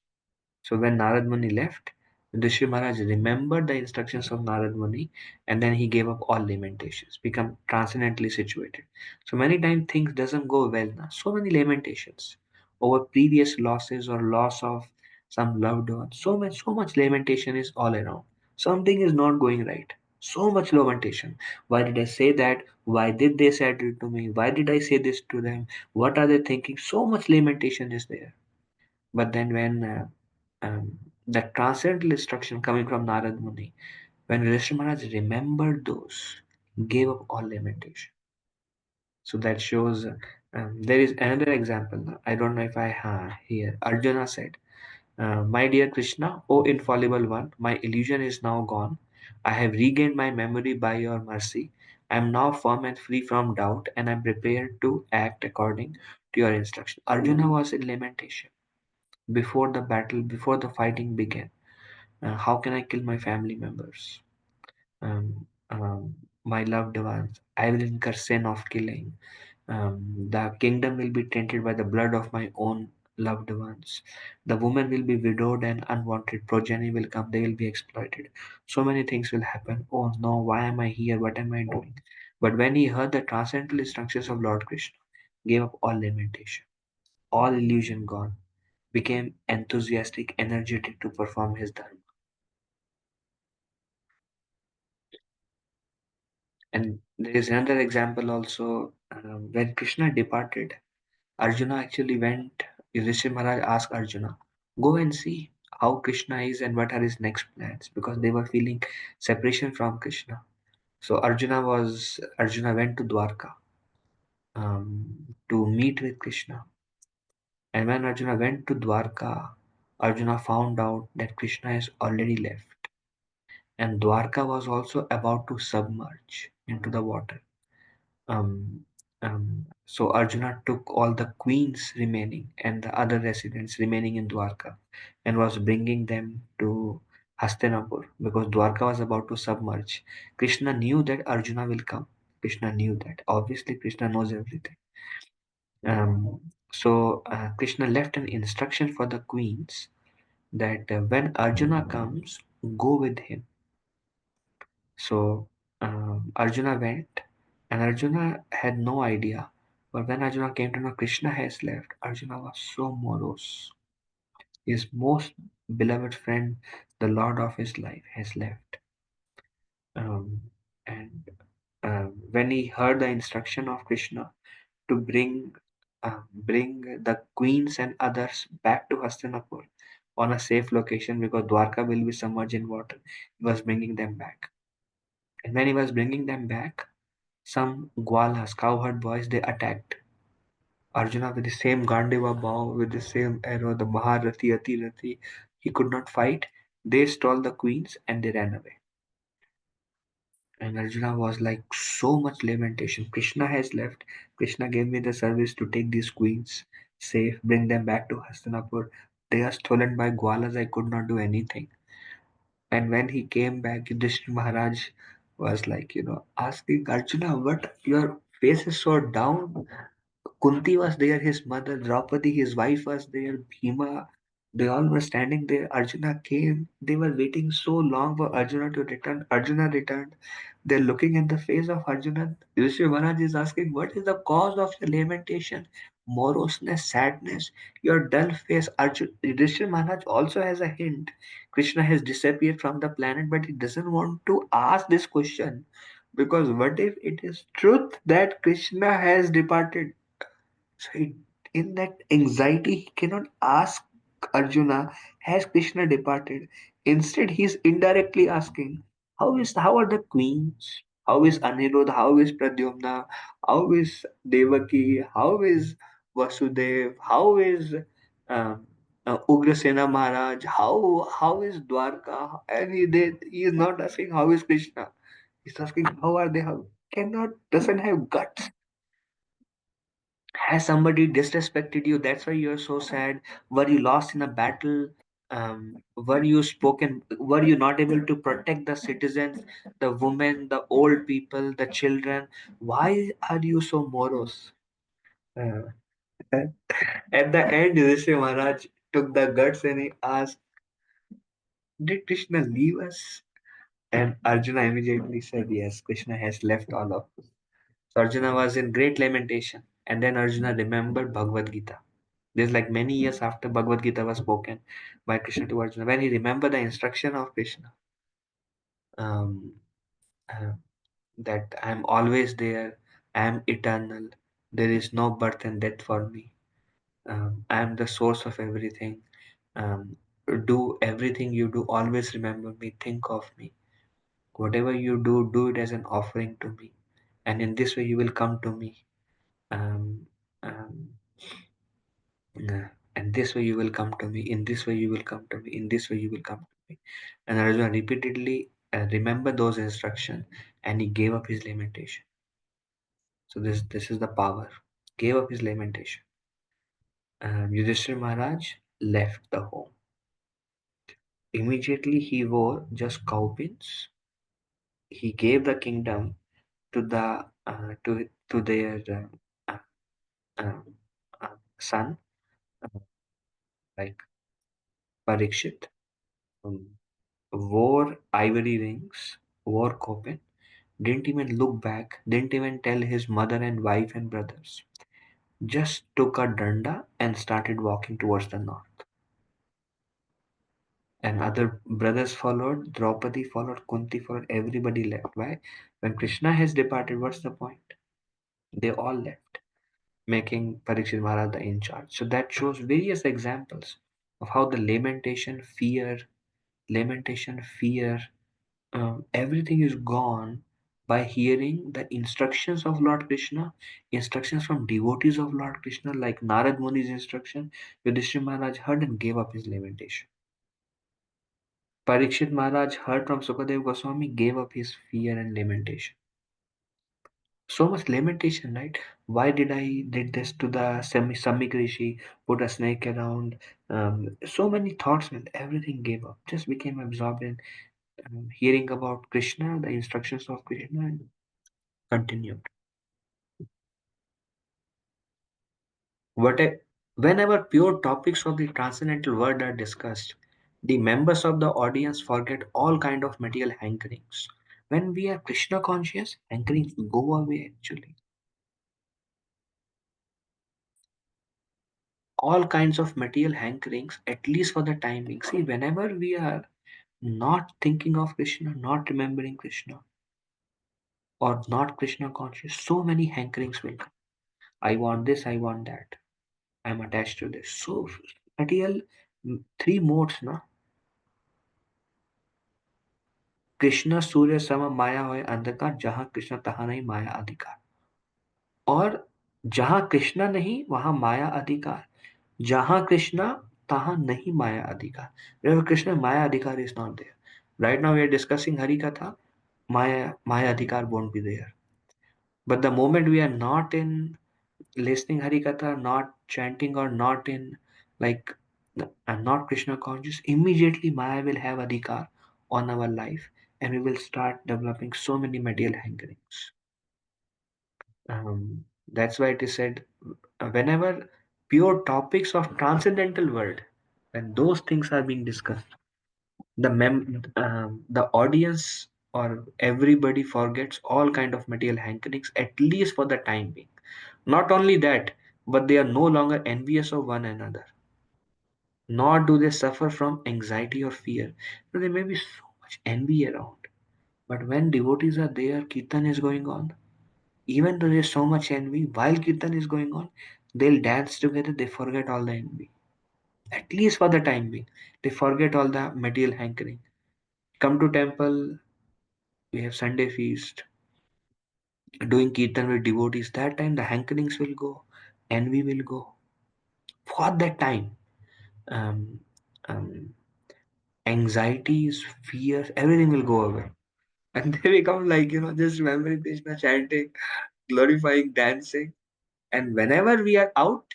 So when Narad Muni left, Yudhishthira Maharaj remembered the instructions of Narad Muni, and then he gave up all lamentations, become transcendently situated. So many times things doesn't go well now. So many lamentations over previous losses or loss of some loved one. So much lamentation is all around. Something is not going right. So much lamentation. Why did I say that? Why did they say it to me? Why did I say this to them? What are they thinking? So much lamentation is there. But then when the transcendental instruction coming from Narad Muni, when Yudhishthira Maharaj remembered those, gave up all lamentation. So that shows there is another example. I don't know if I have here. Arjuna said, my dear Krishna, O infallible one, my illusion is now gone. I have regained my memory by your mercy. I am now firm and free from doubt, and I am prepared to act according to your instruction. Arjuna was in lamentation before the battle, before the fighting began. How can I kill my family members? My loved ones. I will incur sin of killing. The kingdom will be tainted by the blood of my own loved ones. The woman will be widowed and unwanted progeny will come. They will be exploited. So many things will happen. Oh no, why am I here? What am I doing? But when he heard the transcendental instructions of Lord Krishna, gave up all lamentation, all illusion gone, became enthusiastic, energetic to perform his dharma. And there is another example also when Krishna departed. Arjuna actually went, Yudhishthira Maharaj asked Arjuna, go and see how Krishna is and what are his next plans because they were feeling separation from Krishna. So Arjuna went to Dwarka to meet with Krishna. And when Arjuna went to Dwarka, Arjuna found out that Krishna has already left. And Dwarka was also about to submerge into the water. Um, so Arjuna took all the queens remaining and the other residents remaining in Dwarka and was bringing them to Hastinapur because Dwarka was about to submerge. Krishna knew that Arjuna will come. Krishna knew that. Obviously, Krishna knows everything. So Krishna left an instruction for the queens that when Arjuna comes, go with him. So Arjuna went, and Arjuna had no idea. But when Arjuna came to know Krishna has left, Arjuna was so morose. His most beloved friend, the Lord of his life, has left. Um, and when he heard the instruction of Krishna to bring the queens and others back to Hastinapur on a safe location because Dwarka will be submerged in water, he was bringing them back. And when he was bringing them back, some Gwalas, cowherd boys, they attacked Arjuna with the same Gandiva bow, with the same arrow, the Maharathi, Atirathi. He could not fight. They stole the queens and they ran away. And Arjuna was like so much lamentation. Krishna has left. Krishna gave me the service to take these queens safe, bring them back to Hastinapur. They are stolen by Gwalas. I could not do anything. And when he came back, Yudhishthira Maharaj was like, asking Arjuna, what your face is so down? Kunti was there, his mother, Draupadi, his wife was there, Bhima, they all were standing there. Arjuna came. They were waiting so long for Arjuna to return. Arjuna returned. They're looking at the face of Arjuna. Yudhishthira Maharaj is asking, what is the cause of your lamentation? Moroseness, sadness, your dull face. Yudhishthira Maharaj also has a hint. Krishna has disappeared from the planet, but he doesn't want to ask this question. Because what if it is truth that Krishna has departed? So in that anxiety, he cannot ask Arjuna, has Krishna departed? Instead, he is indirectly asking, how are the queens? How is Anirudh? How is Pradyumna? How is Devaki? How is Vasudev? How is Ugrasena Maharaj? How is Dwarka? And he is not asking how is Krishna. He's asking how are they? How cannot doesn't have guts. Has somebody disrespected you? That's why you're so sad. Were you lost in a battle? Were you not able to protect the citizens, the women, the old people, the children? Why are you so morose? Uh, at the end, Yudhishthira Maharaj took the guts and he asked, did Krishna leave us? And Arjuna immediately said, yes, Krishna has left all of us. So Arjuna was in great lamentation. And then Arjuna remembered Bhagavad Gita. This like many years after Bhagavad Gita was spoken by Krishna to Arjuna. When he remembered the instruction of Krishna, um, uh, that I am always there, I am eternal, there is no birth and death for me. I am the source of everything. Um, do everything you do, always remember me, think of me. Whatever you do, do it as an offering to me. And in this way, you will come to me. Um, um, and this way you will come to me. In this way you will come to me. In this way you will come to me. And Arjuna repeatedly remembered those instructions, and he gave up his lamentation. So this is the power. Gave up his lamentation. Yudhishthira Maharaj left the home. Immediately he wore just cowpins. He gave the kingdom to their uh, uh, son. like Parikshit, um, wore ivory rings, wore copen, didn't even look back, didn't even tell his mother and wife and brothers, just took a danda and started walking towards the north. And other brothers followed, Draupadi followed, Kunti followed, everybody left. Why? When Krishna has departed, what's the point? They all left, making Parikshit Maharaj the in charge. So that shows various examples of how the lamentation, fear, everything is gone by hearing the instructions of Lord Krishna, instructions from devotees of Lord Krishna, like Narad Muni's instruction. Yudhishthira Maharaj heard and gave up his lamentation. Parikshit Maharaj heard from Sukadev Goswami, gave up his fear and lamentation. So much lamentation, right? Why did I did this to the Samik Rishi, put a snake around? So many thoughts and everything gave up. Just became absorbed in hearing about Krishna, the instructions of Krishna, and continued. What Whenever pure topics of the transcendental world are discussed, the members of the audience forget all kind of material hankerings. When we are Krishna conscious, hankerings go away actually. All kinds of material hankerings, at least for the time being. See, whenever we are not thinking of Krishna, not remembering Krishna, or not Krishna conscious, so many hankerings will come. I want this, I want that. I'm attached to this. So material three modes, na? Krishna सूर्य सम माया होय अंधकार जहां कृष्ण तहां नहीं माया अधिकार और जहां कृष्ण नहीं वहां माया अधिकार जहां कृष्ण तहां नहीं माया अधिकार wherever Krishna Maya adhikar is not there right now we are discussing Hari Katha Maya adhikar won't be there but the moment we are not in listening Hari Katha not chanting or not in like and not Krishna conscious immediately Maya will have adhikar on our life and we will start developing so many material hankerings. That's why it is said whenever pure topics of transcendental world, when those things are being discussed, the audience or everybody forgets all kind of material hankerings at least for the time being. Not only that, but they are no longer envious of one another, nor do they suffer from anxiety or fear. So there may be so much envy around, but when devotees are there, kirtan is going on. Even though there's so much envy, while Kirtan is going on, they'll dance together, they forget all the envy. At least for the time being. They forget all the material hankering. Come to temple, we have Sunday feast, doing Kirtan with devotees. That time the hankerings will go, envy will go. For that time, um, um, anxieties, fears, everything will go away. And they become like, just remembering Krishna, chanting, glorifying, dancing. And whenever we are out,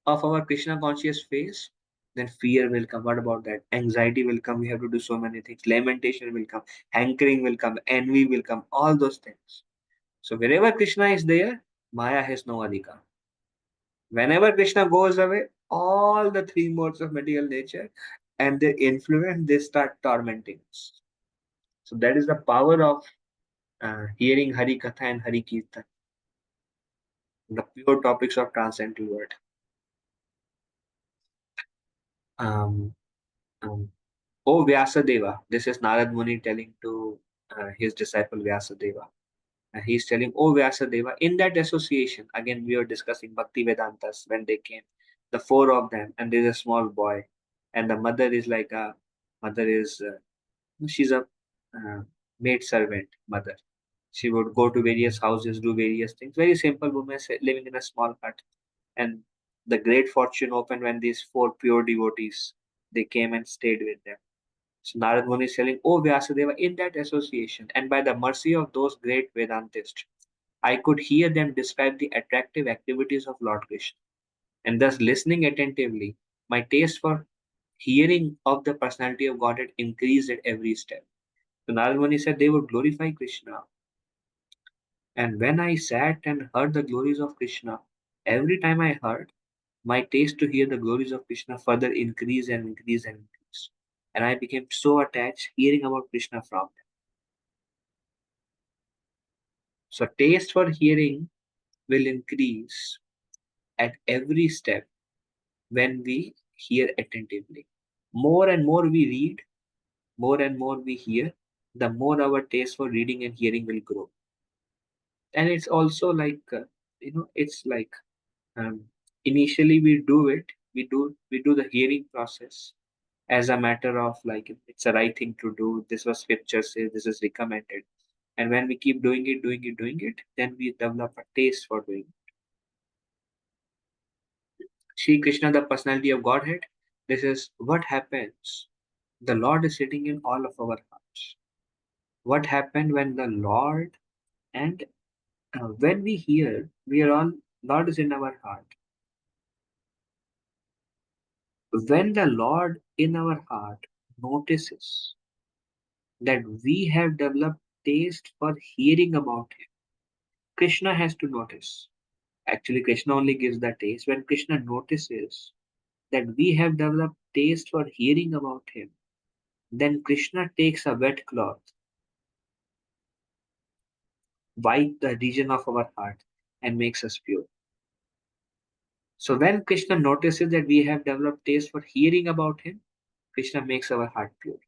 of our Krishna conscious phase, then fear will come. What about that? Anxiety will come. We have to do so many things. Lamentation will come. Hankering will come. Envy will come. All those things. So wherever Krishna is there, Maya has no adhikar. Whenever Krishna goes away, all the three modes of material nature and their influence, they start tormenting us. So that is the power of hearing Hari Katha and Hari Kirtan, the pure topics of transcendental word. Um, um, O Vyasadeva, this is Narad Muni telling to his disciple Vyasadeva. And he's telling, O Vyasadeva, in that association, again we were discussing Bhakti Vedantas when they came, the four of them, and there's a small boy, and the mother is, she's a maid servant mother. She would go to various houses, do various things. Very simple woman living in a small hut. And the great fortune opened when these four pure devotees, they came and stayed with them. So Narad Muni is telling, O Vyasadeva, in that association, and by the mercy of those great Vedantists, I could hear them describe the attractive activities of Lord Krishna. And thus, listening attentively, my taste for hearing of the personality of Godhead increased at every step. So Narad Muni said they would glorify Krishna. And when I sat and heard the glories of Krishna, every time I heard, My taste to hear the glories of Krishna further increased and increased and increased. And I became so attached hearing about Krishna from them. So taste for hearing will increase at every step when we hear attentively. More and more we read, more and more we hear, the more our taste for reading and hearing will grow. And it's also like, it's like um, initially we do the hearing process as a matter of like it's a right thing to do. This was scripture says, this is recommended. And when we keep doing it, then we develop a taste for doing it. Sri Krishna, the personality of Godhead, this is what happens. The Lord is sitting in all of our hearts. What happened when the Lord and when we hear, we are all, Lord is in our heart. When the Lord in our heart notices that we have developed taste for hearing about Him, Krishna has to notice. Actually, Krishna only gives the taste. When Krishna notices that we have developed taste for hearing about Him, then Krishna takes a wet cloth, wipe the region of our heart, and makes us pure. So when Krishna notices that we have developed taste for hearing about Him, Krishna makes our heart pure.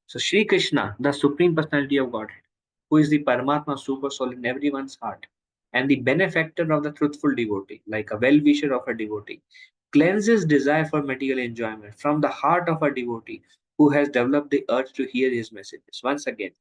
So Sri Krishna, the Supreme Personality of Godhead, who is the Paramatma Super Soul in everyone's heart, and the benefactor of the truthful devotee, like a well-wisher of a devotee, cleanses desire for material enjoyment from the heart of a devotee who has developed the urge to hear his messages. Once again,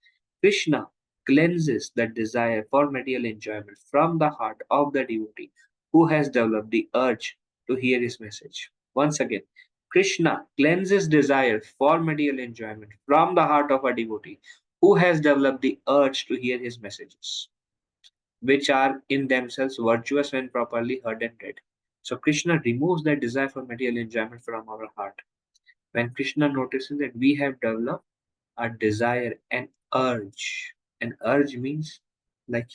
Krishna cleanses the desire for material enjoyment from the heart of the devotee who has developed the urge to hear his message. Once again, Krishna cleanses desire for material enjoyment from the heart of a devotee who has developed the urge to hear his messages, which are in themselves virtuous when properly heard and read. So Krishna removes that desire for material enjoyment from our heart. When Krishna notices that we have developed a desire, an urge means like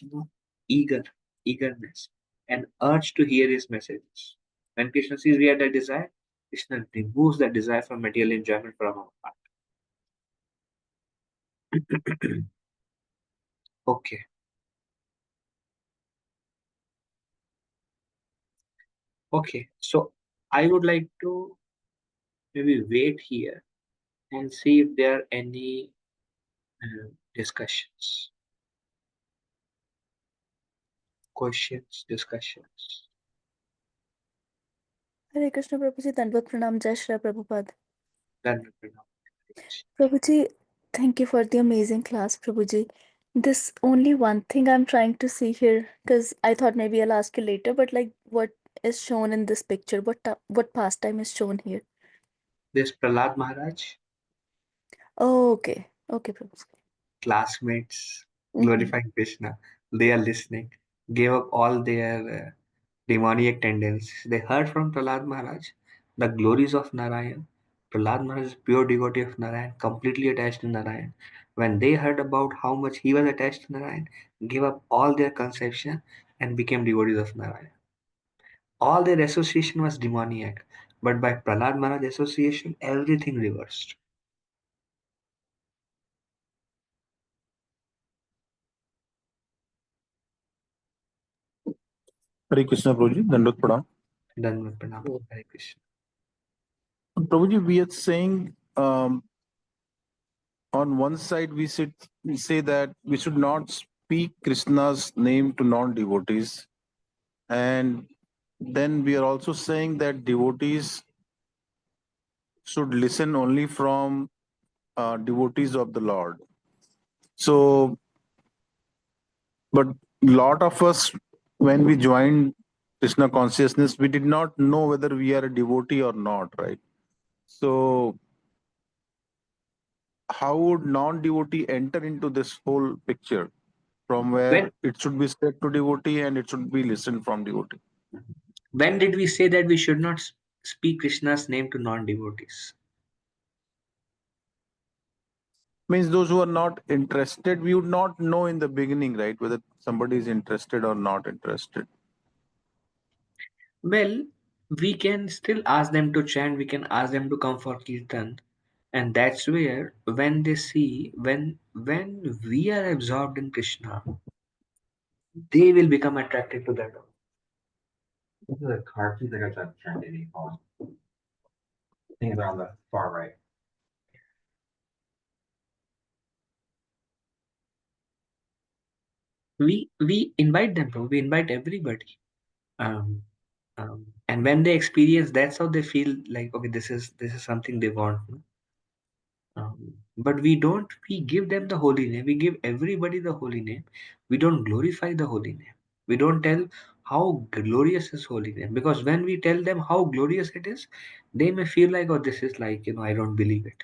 eagerness, an urge to hear his messages. When Krishna sees we have that desire, Krishna removes that desire for material enjoyment from our heart. Okay. Okay. So I would like to maybe wait here and see if there are any discussions, questions, discussions. Hare Krishna Prabhuji, Dandvat Pranam, Jai Shri Prabhupada. Done. Prabhuji, thank you for the amazing class, Prabhuji. This only one thing I'm trying to see here, because I thought maybe I'll ask you later, but like what is shown in this picture? What pastime is shown here? This Prahlad Maharaj, Oh, okay. Okay, Prabhuji. classmates Mm-hmm. glorifying Krishna, they are listening, gave up all their demoniac tendencies. They heard from Prahlad Maharaj the glories of Narayan. Prahlad Maharaj is pure devotee of Narayan, completely attached to Narayan. When they heard about how much he was attached to Narayan, gave up all their conception and became devotees of Narayan. All their association was demoniac, but by Prahlad Maharaj association, everything reversed. Hare Krishna, Prabhuji. Dandot Pranam. Done Pranam. Hare Krishna. Prabhuji, we are saying on one side we say that we should not speak Krishna's name to non-devotees, and then we are also saying that devotees should listen only from devotees of the Lord. So, but lot of us, when we joined Krishna consciousness, we did not know whether we are a devotee or not, right? So how would non-devotee enter into this whole picture from where When it should be said to devotee and it should be listened from devotee? when did we say that we should not speak Krishna's name to non-devotees? Means those who are not interested, we would not know in the beginning, right, whether somebody is interested or not interested. Well, we can still ask them to chant, we can ask them to come for kirtan, and that's where when they see when we are absorbed in Krishna, they will become attracted to that. This is a car keys I got that trendy phone. Things are on the far right. We invite them, bro. We invite everybody. Um, and when they experience, that's how they feel like, okay, this is something they want. But we don't. We give them the holy name. We give everybody the holy name. We don't glorify the holy name. We don't tell how glorious is holy name, because when we tell them how glorious it is, they may feel like, oh, this is like, I don't believe it,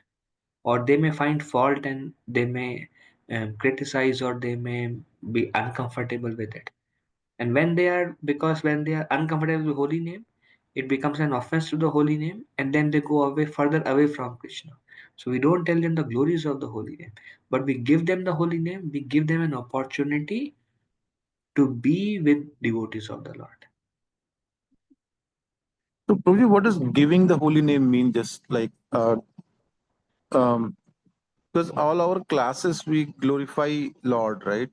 or they may find fault and they may criticize, or they may be uncomfortable with it. And when they are uncomfortable with holy name, it becomes an offense to the holy name, and then they go away further away from Krishna. So we don't tell them the glories of the holy name, but we give them the holy name. We give them an opportunity to be with devotees of the Lord. So, Prabhuji, what does giving the holy name mean? Just like, um, because all our classes we glorify Lord, right?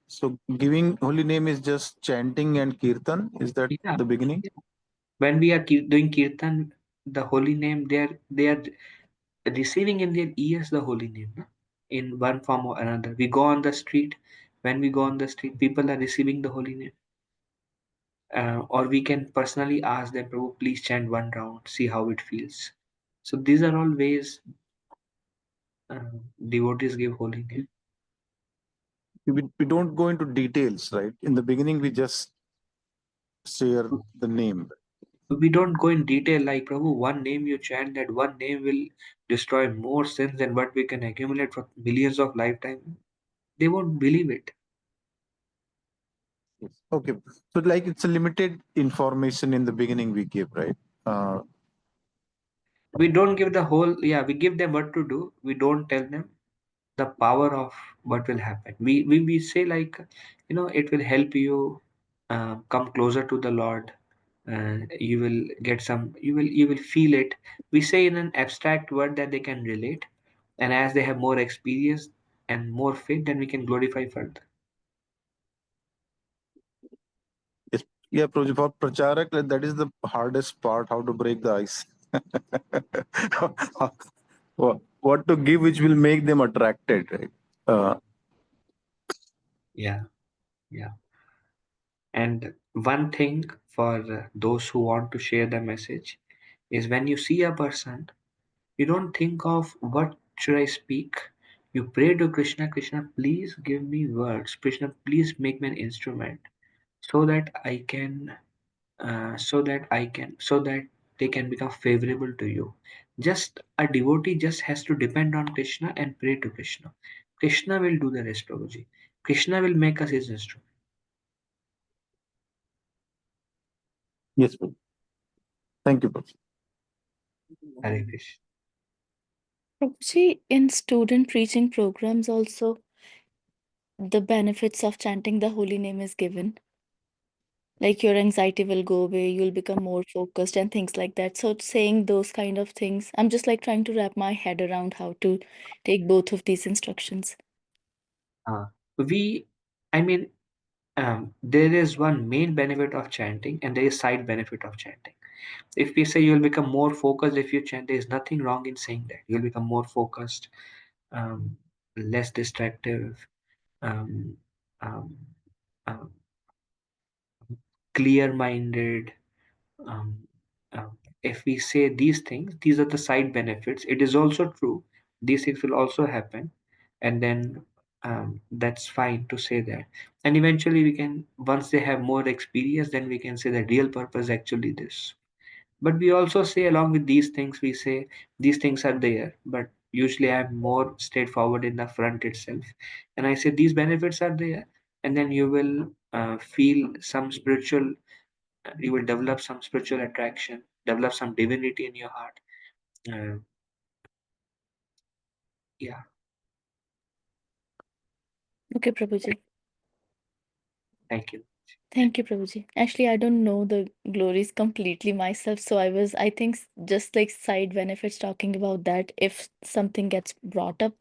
So giving holy name is just chanting and kirtan. Is that Yeah. the beginning? When we are doing kirtan, the holy name, they are receiving in their ears the holy name, no? In one form or another. We go on the street. When we go on the street, people are receiving the holy name. Or we can personally ask them, Prabhu, please chant one round, see how it feels. So these are all ways devotees give holy name. We don't go into details, right? In the beginning, we just share the name. We don't go in detail like, Prabhu, one name you chant, that one name will destroy more sins than what we can accumulate for millions of lifetime. They won't believe it. Okay, so like it's a limited information in the beginning we give, right? Uh, We don't give the whole, yeah, we give them what to do. We don't tell them the power of what will happen. We say like, it will help you come closer to the Lord. You will get some, you will feel it. We say in an abstract word that they can relate, and as they have more experience and more faith, then we can glorify further. yes, yeah, for pracharak, that is the hardest part, how to break the ice. What to give which will make them attracted, right? Uh, Yeah, yeah. And one thing for those who want to share the message is, when you see a person, you don't think of what should I speak. You pray to Krishna, Krishna, please give me words. Krishna, please make me an instrument so that I can, so that they can become favorable to you. Just a devotee just has to depend on Krishna and pray to Krishna. Krishna will do the rest, Prabhuji. Krishna will make us his instrument. yes, Prabhu. Thank you, Prabhu. Hare Krishna. Prabhuji, in student preaching programs also, the benefits of chanting the holy name is given. Like your anxiety will go away, you'll become more focused and things like that. So saying those kind of things, I'm just like trying to wrap my head around how to take both of these instructions. Uh, we, I mean, there is one main benefit of chanting, and there is side benefit of chanting. If we say you'll become more focused if you chant, there is nothing wrong in saying that. You'll become more focused, um, less distractive, um, um, um, clear-minded. Um, if we say these things, these are the side benefits. It is also true. These things will also happen, and then that's fine to say that. And eventually, we can, once they have more experience, then we can say the real purpose is actually this. But we also say, along with these things, we say these things are there, but usually I'm more straightforward in the front itself, and I say these benefits are there, and then you will feel some spiritual, you will develop some spiritual attraction, develop some divinity in your heart. uh, yeah. Okay, Prabhuji. Thank you. Thank you, Prabhuji. Actually, I don't know the glories completely myself, so I think just like side benefits talking about that, if something gets brought up,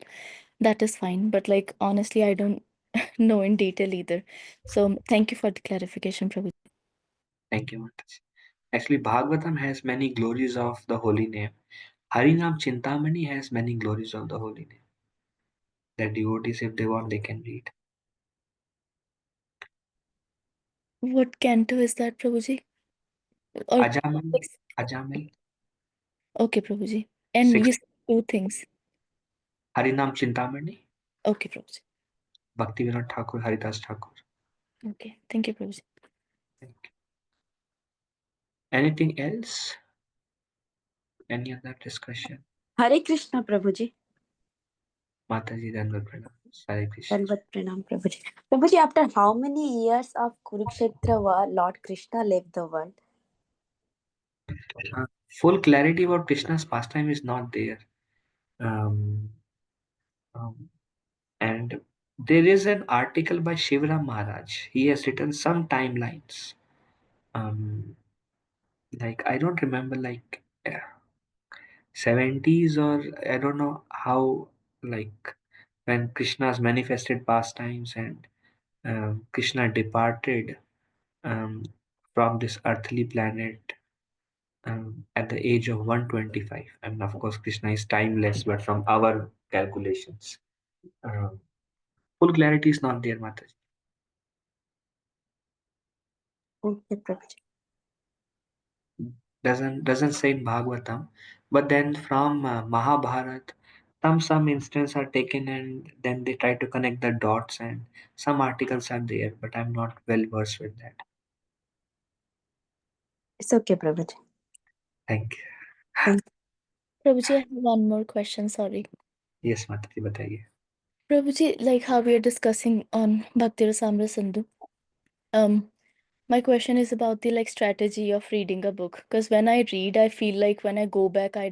that is fine. But like honestly, I don't know in detail either. So thank you for the clarification, Prabhuji. Thank you, Mataji. Actually, Bhagavatam has many glories of the holy name. Harinam Chintamani has many glories of the holy name. That devotees, if they want, they can read. What canto is that, Prabhuji? Or Ajamil, like, Ajamil, okay, Prabhuji. And six. you said two things. Harinam Chintamani, Okay, Prabhuji. Bhakti Vinod Thakur, Haridas Thakur. Okay, thank you, Prabhuji. Thank you. Anything else? Any other discussion? Hare Krishna, Prabhuji. Mataji, Dandavat Pranam. Hare Krishna. Dandavat Pranam, Prabhuji. Prabhuji, after how many years of Kurukshetra war, Lord Krishna left the world? Full clarity about Krishna's pastime is not there. Um, um, and there is an article by Shivram Maharaj. He has written some timelines. Like I don't remember, like 70s, or I don't know how, like when Krishna's manifested pastimes and Krishna departed um, from this earthly planet at the age of 125. And of course, Krishna is timeless, but from our calculations, um, full clarity is not there, Mataji. Okay, Prabhuji. Doesn't say in Bhagavatam, but then from Mahabharat, some instances are taken and then they try to connect the dots, and some articles are there, but I'm not well versed with that. It's okay, Prabhuji. Thank you. Thank Prabhuji, I have one more question, sorry. Yes, Mataji, bataiye. Prabhuji, like how we are discussing on Bhakti Rasamrita Sindhu, my question is about the like strategy of reading a book. Because when I read, I feel like when I go back, I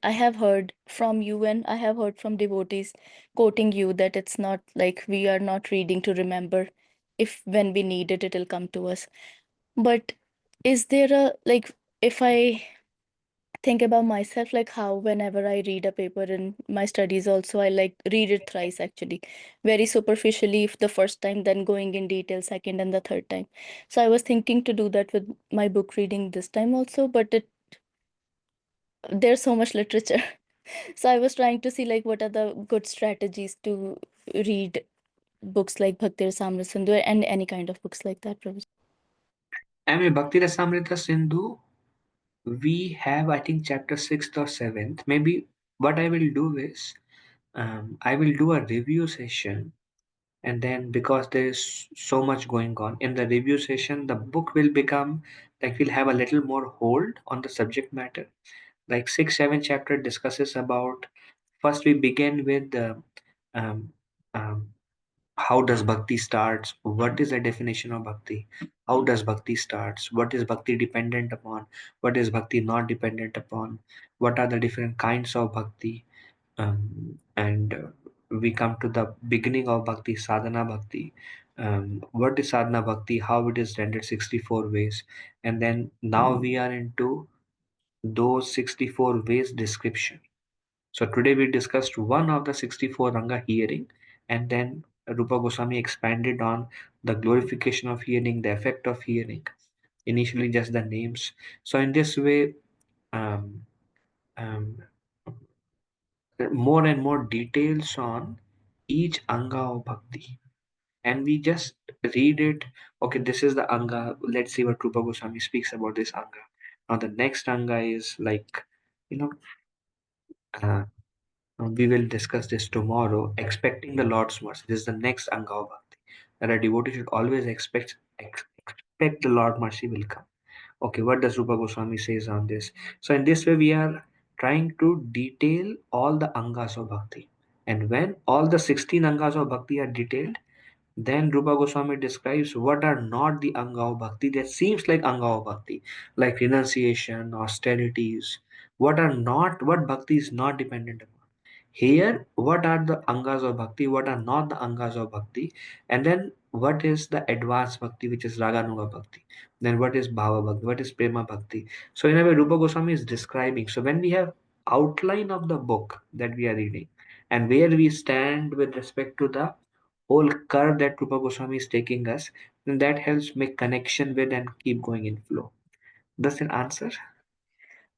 have heard from you and I have heard from devotees quoting you that it's not like we are not reading to remember. If when we need it, it'll come to us. But is there a like if I think about myself, like how whenever I read a paper in my studies also, I like read it thrice actually, very superficially if the first time, then going in detail second and the third time. So I was thinking to do that with my book reading this time also, but there's so much literature. So I was trying to see like what are the good strategies to read books like Bhakti Rasamrita Sindhu and any kind of books like that, Prabhuji. I mean, Bhakti Rasamrita Sindhu, we have, I think, chapter 6th or 7th. Maybe what I will do is, I will do a review session, and then because there's so much going on in the review session, the book will become like we'll have a little more hold on the subject matter. Like 6 7 chapter discusses about, first we begin with um, um, how does bhakti starts, what is the definition of bhakti, how does bhakti starts, what is bhakti dependent upon, what is bhakti not dependent upon, what are the different kinds of bhakti, and we come to the beginning of bhakti, sadhana bhakti. What is sadhana bhakti, how it is rendered, 64 ways, and then now we are into those 64 ways description. So today we discussed one of the 64 Ranga, hearing, and then Rupa Goswami expanded on the glorification of hearing, the effect of hearing, initially just the names. So in this way, um, um, more and more details on each Anga of Bhakti. And we just read it. Okay, this is the Anga. Let's see what Rupa Goswami speaks about this Anga. Now the next Anga is like, you know, uh, we will discuss this tomorrow. Expecting the Lord's mercy. This is the next Anga of Bhakti. That a devotee should always expect the Lord mercy will come. Okay, what does Rupa Goswami says on this? So in this way, we are trying to detail all the Angas of Bhakti. And when all the 16 Angas of Bhakti are detailed, then Rupa Goswami describes what are not the Anga of Bhakti that seems like Anga of Bhakti, like renunciation, austerities, what are not, what Bhakti is not dependent upon. Here, what are the angas of bhakti, what are not the angas of bhakti, and then what is the advanced bhakti, which is raganuga bhakti, then what is bhava bhakti, what is prema bhakti. So in a way, Rupa Goswami is describing. So when we have outline of the book that we are reading and where we stand with respect to the whole curve that Rupa Goswami is taking us, then that helps make connection with and keep going in flow. Does it answer?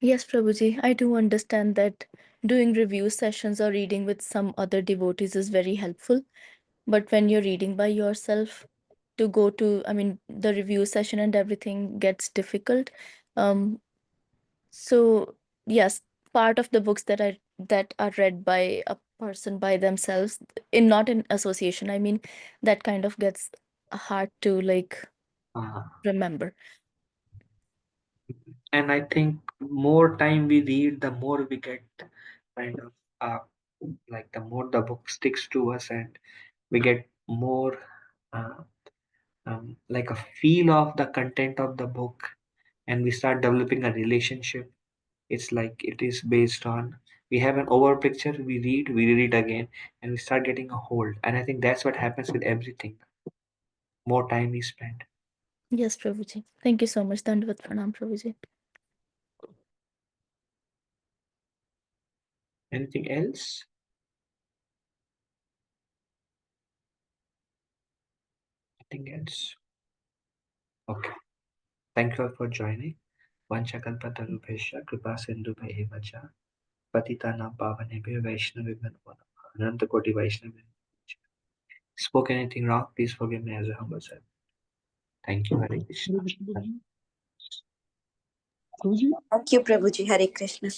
Yes, Prabhuji, I do understand that doing review sessions or reading with some other devotees is very helpful. But when you're reading by yourself, to go to, I mean, the review session and everything gets difficult. Um, so yes, part of the books that are read by a person by themselves, in not in association, I mean, that kind of gets hard to like Uh, remember. and I think more time we read, the more we get kind of like the more the book sticks to us, and we get more uh, like a feel of the content of the book, and we start developing a relationship. It's like it is based on, we have an over picture, we read again, and we start getting a hold. And I think that's what happens with everything. More time we spend. Yes, Prabhuji. Thank you so much. Dandavat Pranam, Prabhuji. Anything else? Anything else? Okay. Thank you all for joining. Vanchakalpatarubhesha kripa sindhubhaiva cha patitanam pavanebhyo vaishnavibhyo namo namah. Anantakoti Vaishnavi. Spoke anything wrong, please forgive me as a humble servant. Thank you, Hare Krishna. Hare Krishna Prabhuji. Prabhuji, Thank you, Prabhuji. Hare Krishna.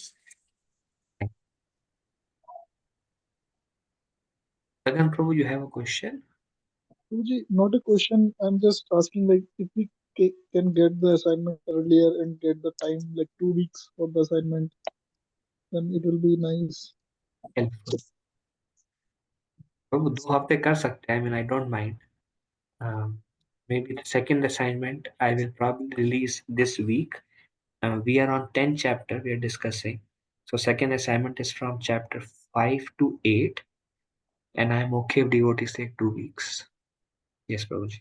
Gagan Prabhu, you have a question? Prabhuji, not a question. I'm just asking, like, if we can get the assignment earlier and get the time, like 2 weeks for the assignment, then it will be nice. Helpful. Prabhu, 2 हफ्ते कर सकते हैं. I mean, I don't mind. Maybe the second assignment I will probably release this week. We are on 10 chapter we are discussing. So second assignment is from chapter 5 to 8, and I'm okay if devotees take 2 weeks. Yes, Prabhuji.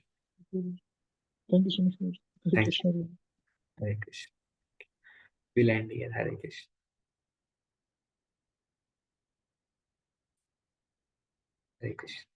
Thank you so much. Prabhuji. Hare Thank Krishna. you. Hare Krishna. We'll end here. Hare Krishna. Hare Krishna.